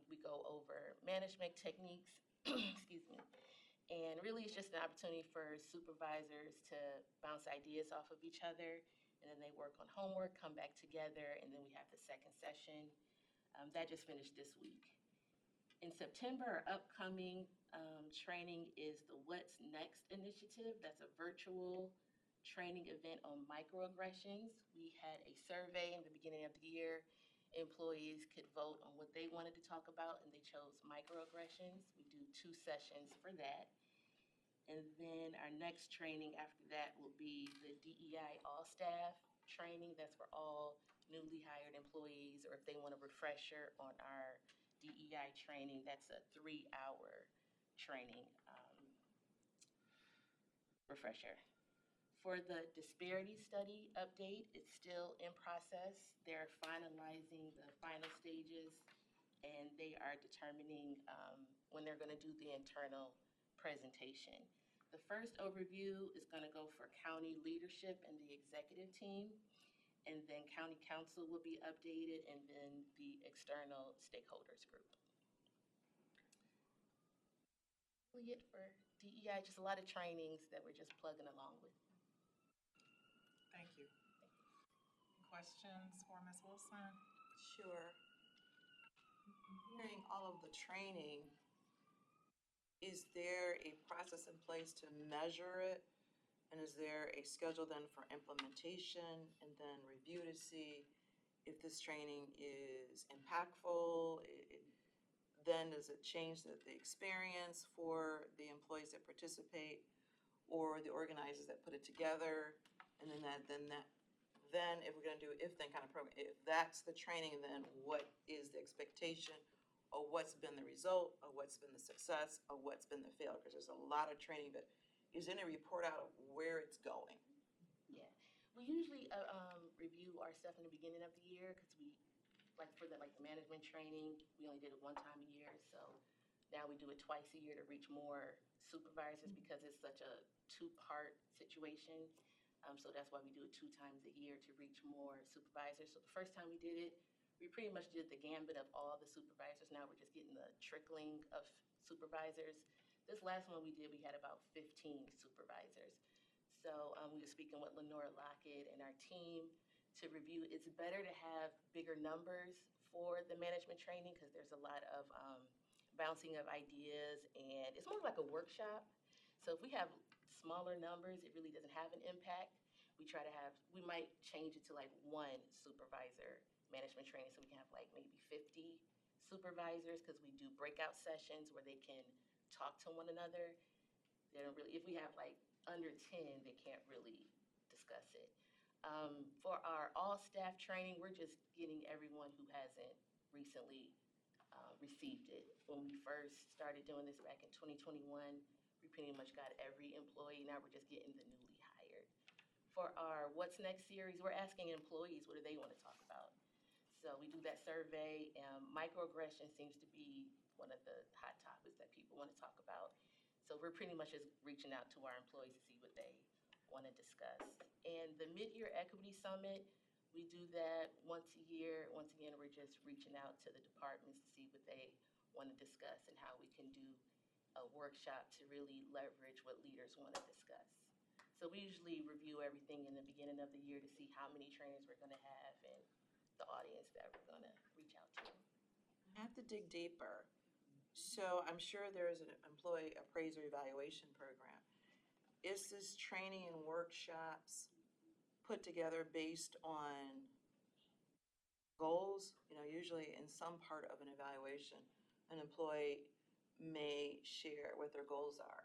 we go over management techniques, excuse me. And really, it's just an opportunity for supervisors to bounce ideas off of each other. And then they work on homework, come back together, and then we have the second session. That just finished this week. In September, our upcoming training is the What's Next initiative. That's a virtual training event on microaggressions. We had a survey in the beginning of the year. Employees could vote on what they wanted to talk about, and they chose microaggressions. We do 2 sessions for that. And then our next training after that will be the DEI all-staff training. That's for all newly hired employees, or if they want a refresher on our DEI training, that's a 3-hour training refresher. For the disparity study update, it's still in process. They're finalizing the final stages, and they are determining when they're going to do the internal presentation. The first overview is going to go for county leadership and the executive team, and then county council will be updated, and then the external stakeholders group. Really it for DEI, just a lot of trainings that we're just plugging along with. Thank you. Questions for Ms. Wilson? Sure. Hearing all of the training, is there a process in place to measure it? And is there a schedule then for implementation and then review to see if this training is impactful? Then does it change the experience for the employees that participate or the organizers that put it together? And then if we're gonna do if-then kind of program, if that's the training, then what is the expectation? Or what's been the result? Or what's been the success? Or what's been the failure? Because there's a lot of training, but is there any report out of where it's going? Yeah, we usually review our stuff in the beginning of the year because we, like for the management training, we only did it 1 time a year. So now we do it twice a year to reach more supervisors because it's such a 2-part situation. So that's why we do it 2 times a year to reach more supervisors. So the first time we did it, we pretty much did the gambit of all the supervisors. Now we're just getting the trickling of supervisors. This last one we did, we had about 15 supervisors. So we were speaking with Lenora Lockett and our team to review. It's better to have bigger numbers for the management training because there's a lot of bouncing of ideas, and it's more like a workshop. So if we have smaller numbers, it really doesn't have an impact. We might change it to 1 supervisor management training so we can have maybe 50 supervisors because we do breakout sessions where they can talk to one another. They don't really, if we have under 10, they can't really discuss it. For our all-staff training, we're just getting everyone who hasn't recently received it. When we first started doing this back in 2021, we pretty much got every employee. Now we're just getting the newly hired. For our What's Next series, we're asking employees, what do they want to talk about? So we do that survey. Microaggression seems to be one of the hot topics that people want to talk about. So we're pretty much just reaching out to our employees to see what they want to discuss. And the Mid-Year Equity Summit, we do that once a year. Once again, we're just reaching out to the departments to see what they want to discuss and how we can do a workshop to really leverage what leaders want to discuss. So we usually review everything in the beginning of the year to see how many trainings we're going to have and the audience that we're going to reach out to. I have to dig deeper. So I'm sure there is an employee appraiser evaluation program. Is this training and workshops put together based on goals? Usually in some part of an evaluation, an employee may share what their goals are.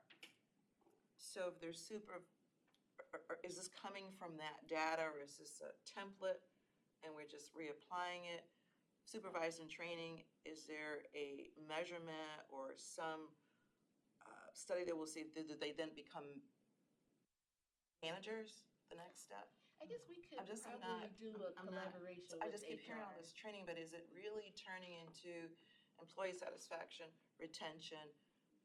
So if there's is this coming from that data, or is this a template and we're just reapplying it? Supervising training, is there a measurement or some study that will see, do they then become managers, the next step? I guess we could I'm probably do a collaboration with I just keep hearing all HR. this training, but is it really turning into employee satisfaction, retention,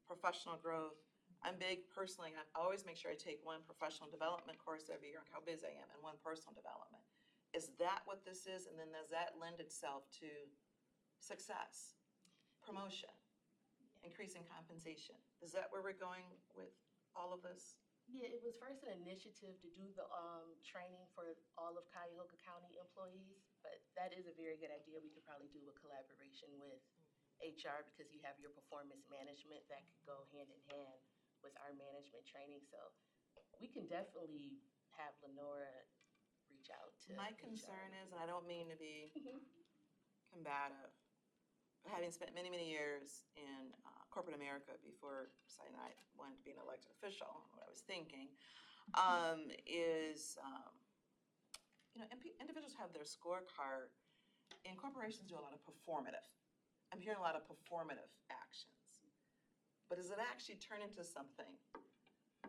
professional growth, I'm big personally, I always make sure I take one professional development course every year on how busy I am and one personal development. Is that what this is? And then does that lend itself to success, promotion, increasing compensation? Is that where we're going with all of this? Yeah, it was first an initiative to do the training for all of Cuyahoga County employees, but that is a very good idea. We could probably do a collaboration with HR because you have your performance management that could go hand in hand with our management training. So we can definitely have Lenora reach out to My HR. concern is, and I don't mean to be combative, but having spent many, many years in corporate America before deciding I wanted to be an elected official, what I was thinking is, individuals have their scorecard, and corporations do a lot of performative. I'm hearing a lot of performative actions. But does it actually turn into something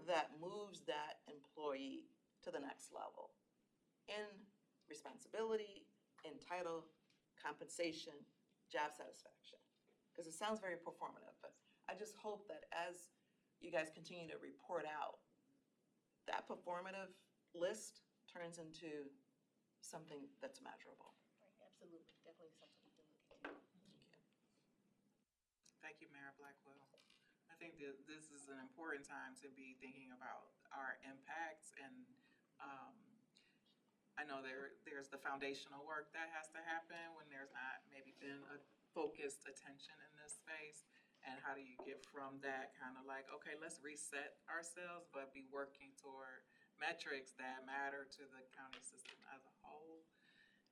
that moves that employee to the next level in responsibility, in title, compensation, job satisfaction? Because it sounds very performative, but I just hope that as you guys continue to report out, that performative list turns into something that's measurable. Right, absolutely, definitely something we can look into. Thank you, Mayor Blackwell. I think that this is an important time to be thinking about our impacts, and I know there's the foundational work that has to happen when there's not maybe been a focused attention in this space. And how do you get from that kind of like, okay, let's reset ourselves, but be working toward metrics that matter to the county system as a whole?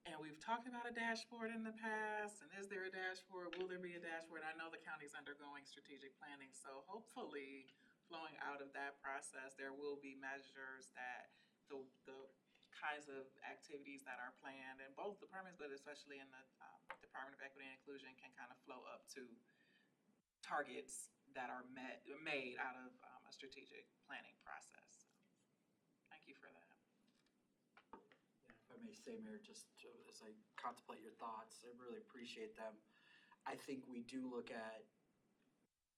And we've talked about a dashboard in the past, and is there a dashboard? Will there be a dashboard? I know the county's undergoing strategic planning, so hopefully flowing out of that process, there will be measures that the kinds of activities that are planned in both departments, but especially in the Department of Equity and Inclusion, can kind of flow up to targets that are made out of a strategic planning process. Thank you for that. Yeah, if I may say, Mayor, just as I contemplate your thoughts, I really appreciate them. I think we do look at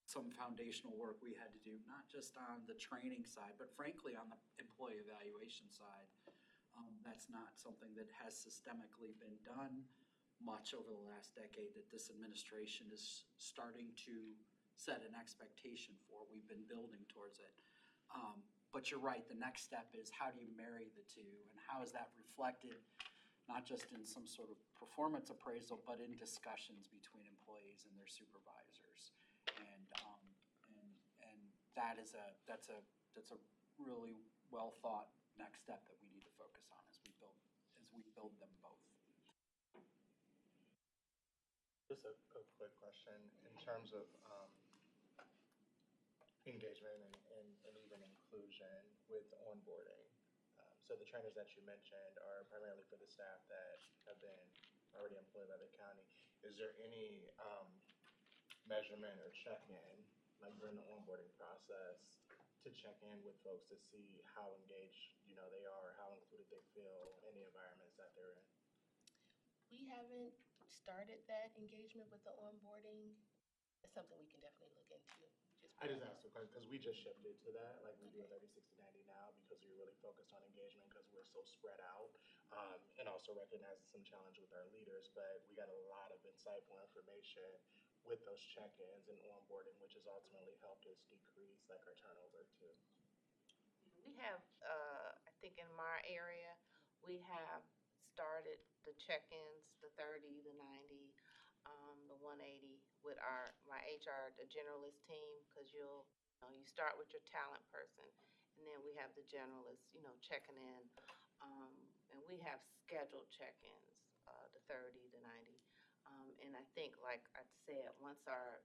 some foundational work we had to do, not just on the training side, but frankly on the employee evaluation side. That's not something that has systemically been done much over the last decade that this administration is starting to set an expectation for. We've been building towards it. But you're right, the next step is how do you marry the two, and how is that reflected not just in some sort of performance appraisal, but in discussions between employees and their supervisors. And that's a really well thought next step that we need to focus on as we build them both. Just a quick question in terms of engagement and even inclusion with onboarding. So the trainers that you mentioned are primarily for the staff that have been already employed by the county. Is there any measurement or check-in, like during the onboarding process, to check in with folks to see how engaged, they are, how included they feel in the environments that they're in? We haven't started that engagement with the onboarding. It's something we can definitely look into. I just asked because we just shifted to that, like we do a 30, 60, 90 now, because we're really focused on engagement because we're so spread out, and also recognizing some challenge with our leaders. But we got a lot of insightful information with those check-ins and onboarding, which has ultimately helped us decrease like our turnover too. We have, I think in my area, we have started the check-ins, the 30, the 90, the 180 with my HR, the generalist team, because you start with your talent person, and then we have the generalists, checking in, and we have scheduled check-ins, the 30, the 90, and I think, like I said, once our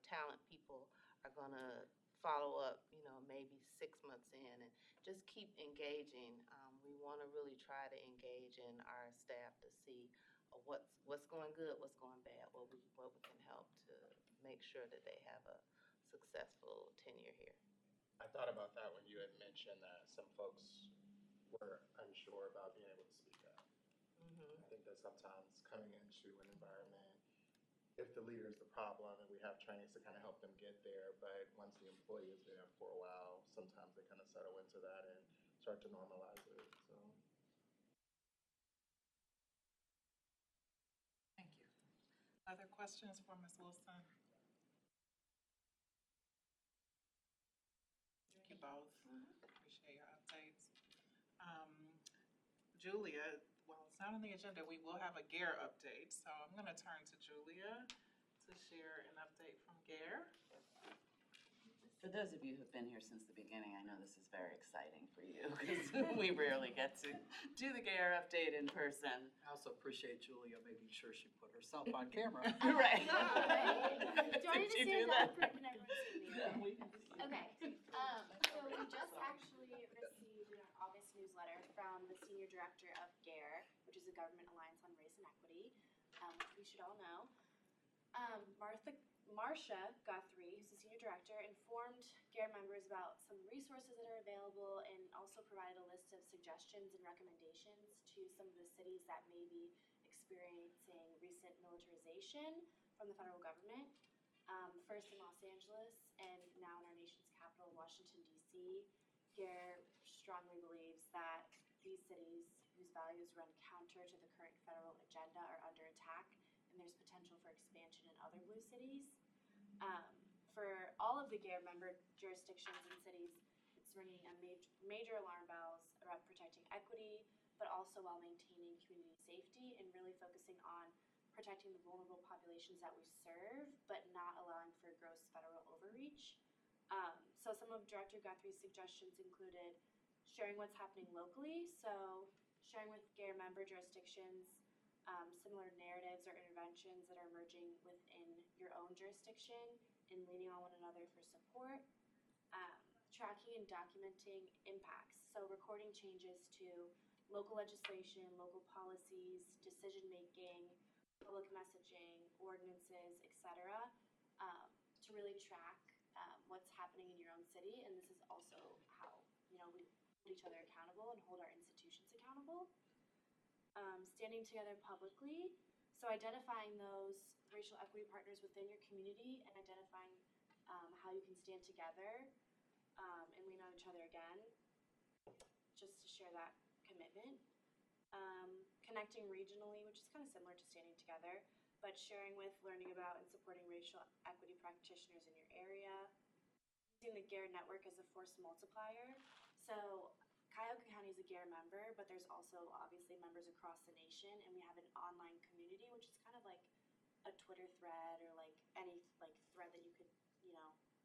talent people are gonna follow up, maybe 6 months in, and just keep engaging. We want to really try to engage in our staff to see what's going good, what's going bad, what we can help to make sure that they have a successful tenure here. I thought about that when you had mentioned that some folks were unsure about being able to speak up. I think that sometimes coming into an environment if the leader is the problem and we have trainings to kind of help them get there, but once the employee is there for a while, sometimes they kind of settle into that and start to normalize it, so. Thank you. Other questions for Ms. Wilson? Thank you both. Appreciate your updates. Julia, well, it's not on the agenda. We will have a GARE update, so I'm going to turn to Julia to share an update from GARE. For those of you who've been here since the beginning, I know this is very exciting for you because we rarely get to do the GARE update in person. I also appreciate Julia making sure she put herself on camera. Right. Do I need Did to you do stand that? up or can everyone see me? Okay, so we just actually received an August newsletter from the Senior Director of GARE, which is a Government Alliance on Race and Equity, which we should all know. Marcia Guthrie, who's the Senior Director, informed GARE members about some resources that are available and also provided a list of suggestions and recommendations to some of the cities that may be experiencing recent militarization from the federal government. First in Los Angeles and now in our nation's capital, Washington, D.C., GARE strongly believes that these cities whose values run counter to the current federal agenda are under attack, and there's potential for expansion in other blue cities. For all of the GARE member jurisdictions and cities, it's ringing a major alarm bells about protecting equity, but also while maintaining community safety and really focusing on protecting the vulnerable populations that we serve, but not allowing for gross federal overreach. So some of Director Guthrie's suggestions included sharing what's happening locally, so sharing with GARE member jurisdictions similar narratives or interventions that are emerging within your own jurisdiction and leaning on one another for support. Tracking and documenting impacts, so recording changes to local legislation, local policies, decision-making, public messaging, ordinances, etc., to really track what's happening in your own city. And this is also how, we hold each other accountable and hold our institutions accountable. Standing together publicly, so identifying those racial equity partners within your community and identifying how you can stand together and lean on each other again, just to share that commitment. Connecting regionally, which is kind of similar to standing together, but sharing with, learning about, and supporting racial equity practitioners in your area. Using the GARE network as a force multiplier. So Cuyahoga County is a GARE member, but there's also obviously members across the nation, and we have an online community, which is kind of like a Twitter thread or like any thread that you could,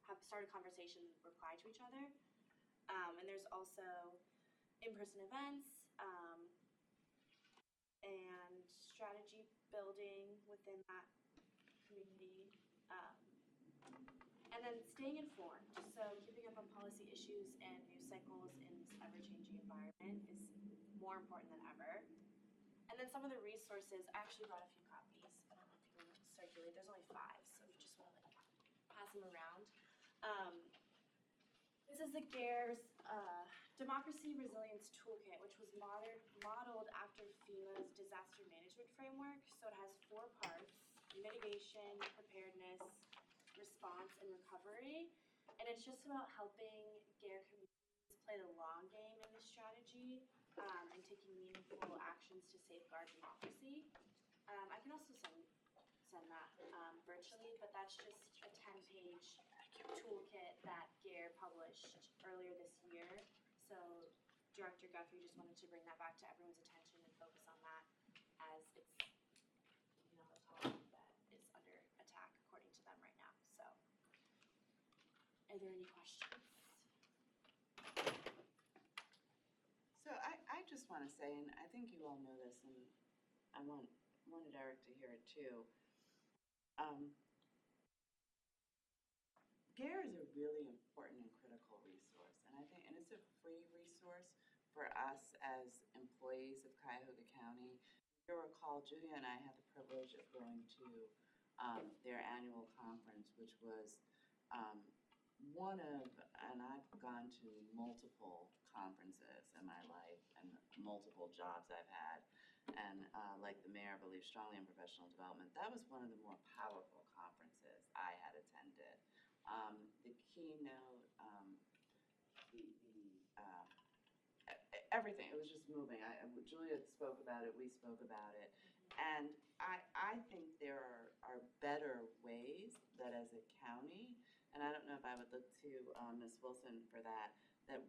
have start a conversation and reply to each other. And there's also in-person events, and strategy building within that community, and then staying informed. So keeping up on policy issues and news cycles in this ever-changing environment is more important than ever. And then some of the resources, I actually brought a few copies. I don't know if you want to circulate. There's only 5, so if you just want to pass them around. This is the GARE's Democracy Resilience Toolkit, which was modeled after FEMA's disaster management framework. So it has 4 parts: mitigation, preparedness, response, and recovery. And it's just about helping GARE communities play the long game in this strategy and taking meaningful actions to safeguard democracy. I can also send that virtually, but that's just a 10-page toolkit that GARE published earlier this year. So Director Guthrie just wanted to bring that back to everyone's attention and focus on that as it's, a topic that is under attack according to them right now. So are there any questions? So I just want to say, and I think you all know this, and I wanted Eric to hear it too. GARE is a really important and critical resource, and it's a free resource for us as employees of Cuyahoga County. You'll recall, Julia and I had the privilege of going to their annual conference, which was and I've gone to multiple conferences in my life and multiple jobs I've had. and like the mayor, I believe strongly in professional development. That was one of the more powerful conferences I had attended. The keynote, everything, it was just moving. Julia spoke about it, we spoke about it. And I think there are better ways that as a county, and I don't know if I would look to Ms. Wilson for that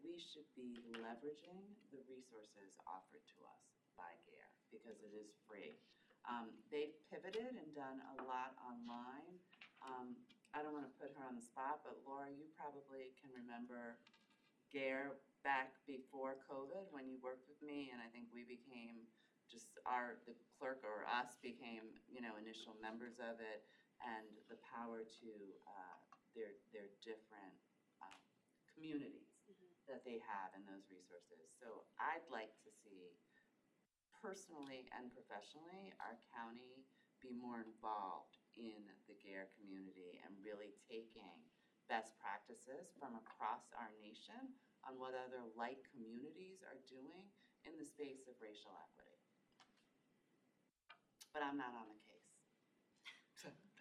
we should be leveraging the resources offered to us by GARE because it is free. They've pivoted and done a lot online. I don't want to put her on the spot, but Laura, you probably can remember GARE back before COVID when you worked with me, and I think we became the clerk or us became, initial members of it, and the power to their different communities that they have in those resources. So I'd like to see, personally and professionally, our county be more involved in the GARE community and really taking best practices from across our nation on what other like communities are doing in the space of racial equity. But I'm not on the case.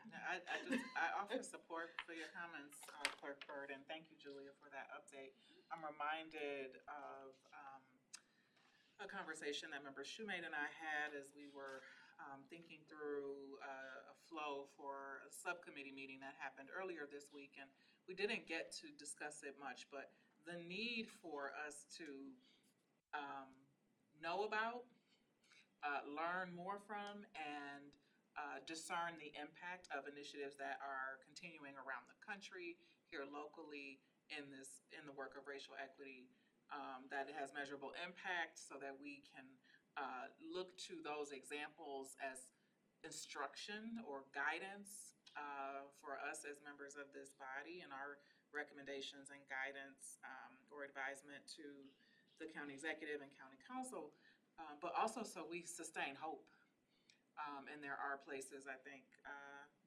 No, I offer support for your comments, Clerk Byrd, and thank you, Julia, for that update. I'm reminded of a conversation that Member Shoemate and I had as we were thinking through a flow for a subcommittee meeting that happened earlier this week, and we didn't get to discuss it much, but the need for us to know about, learn more from, and discern the impact of initiatives that are continuing around the country, here locally, in the work of racial equity, that has measurable impact, so that we can look to those examples as instruction or guidance for us as members of this body, and our recommendations and guidance or advisement to the county executive and county council, but also so we sustain hope. And there are places, I think,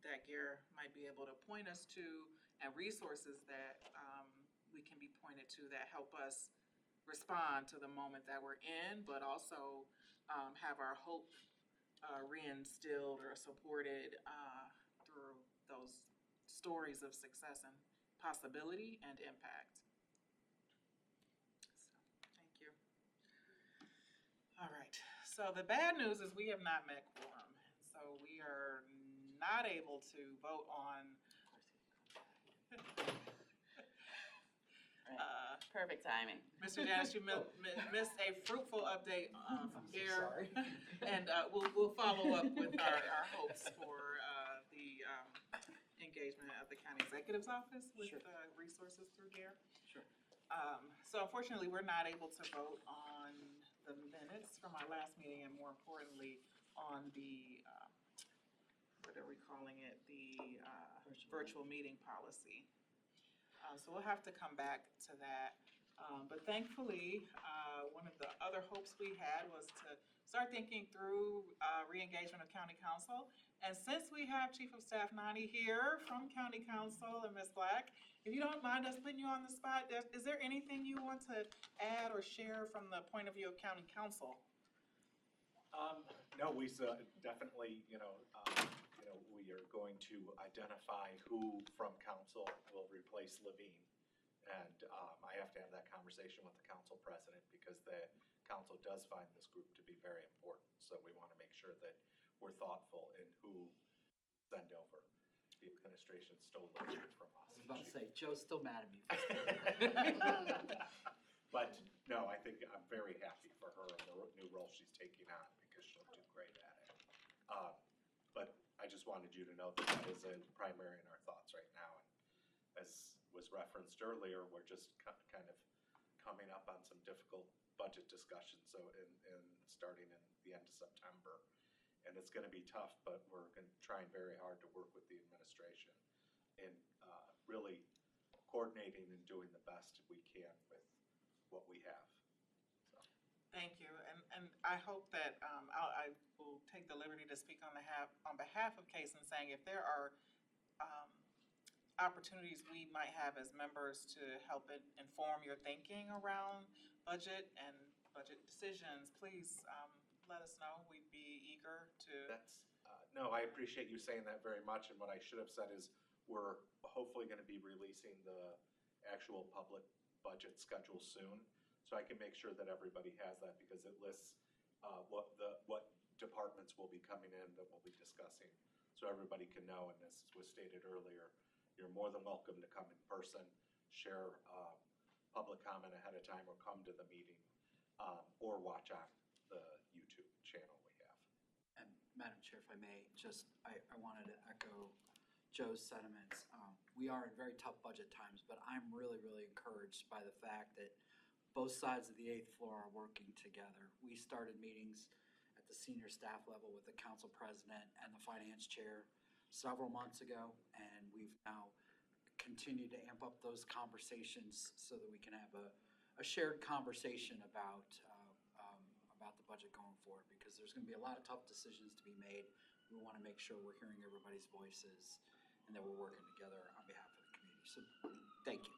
that GARE might be able to point us to, and resources that we can be pointed to that help us respond to the moment that we're in, but also have our hope reinstilled or supported through those stories of success and possibility and impact. So, thank you. All right. So the bad news is we have not met quorum. So we are not able to vote on Perfect timing. Mr. Janice, you missed a fruitful update from GARE. And we'll follow up with our hopes for the engagement of the county executive's office with resources through GARE. Sure. So unfortunately, we're not able to vote on the minutes from our last meeting, and more importantly, on the, what are we calling it, the virtual meeting policy. So we'll have to come back to that. But thankfully, one of the other hopes we had was to start thinking through re-engagement of county council. And since we have Chief of Staff Nani here from county council and Ms. Black, if you don't mind us putting you on the spot, is there anything you want to add or share from the point of view of county council? No, we definitely, we are going to identify who from council will replace Levine. And I have to have that conversation with the council president because the council does find this group to be very important. So we want to make sure that we're thoughtful in who send over. The administration stole those from us. I was about to say, Joe's still mad at me. But no, I think I'm very happy for her and the new role she's taking on because she'll do great at it. But I just wanted you to know that that is a primary in our thoughts right now. And as was referenced earlier, we're just kind of coming up on some difficult budget discussions. So in starting in the end of September, and it's going to be tough, but we're trying very hard to work with the administration in really coordinating and doing the best we can with what we have. So. Thank you, and I hope that I will take the liberty to speak on behalf of CASE in saying if there are opportunities we might have as members to help inform your thinking around budget and budget decisions, please let us know. We'd be eager to. That's, no, I appreciate you saying that very much, and what I should have said is, we're hopefully gonna be releasing the actual public budget schedule soon, so I can make sure that everybody has that, because it lists, what departments will be coming in that we'll be discussing, so everybody can know, and as was stated earlier, you're more than welcome to come in person, share, public comment ahead of time, or come to the meeting, or watch on the YouTube channel we have. And Madam Chair, if I may, I wanted to echo Joe's sentiments. We are in very tough budget times, but I'm really, really encouraged by the fact that both sides of the 8th floor are working together. We started meetings at the senior staff level with the council president and the finance chair several months ago, and we've now continued to amp up those conversations so that we can have a shared conversation about the budget going forward, because there's going to be a lot of tough decisions to be made. We want to make sure we're hearing everybody's voices and that we're working together on behalf of the community. So, thank you.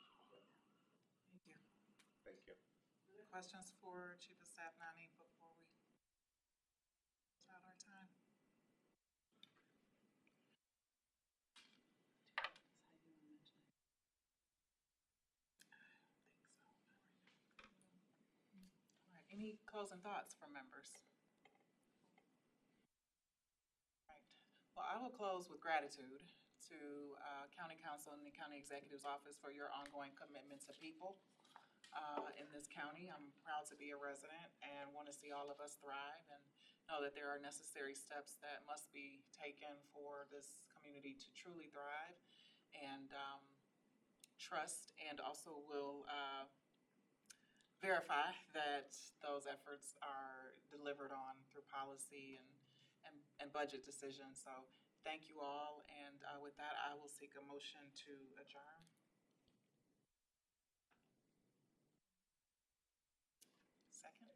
Thank you. Thank you. Questions for Chief of Staff Nani before we close out our time? All right, any closing thoughts from members? Right. Well, I will close with gratitude to County Council and the County Executive's Office for your ongoing commitment to people in this county. I'm proud to be a resident and want to see all of us thrive, and know that there are necessary steps that must be taken for this community to truly thrive and trust, and also will verify that those efforts are delivered on through policy and budget decisions. So thank you all, and with that, I will seek a motion to adjourn.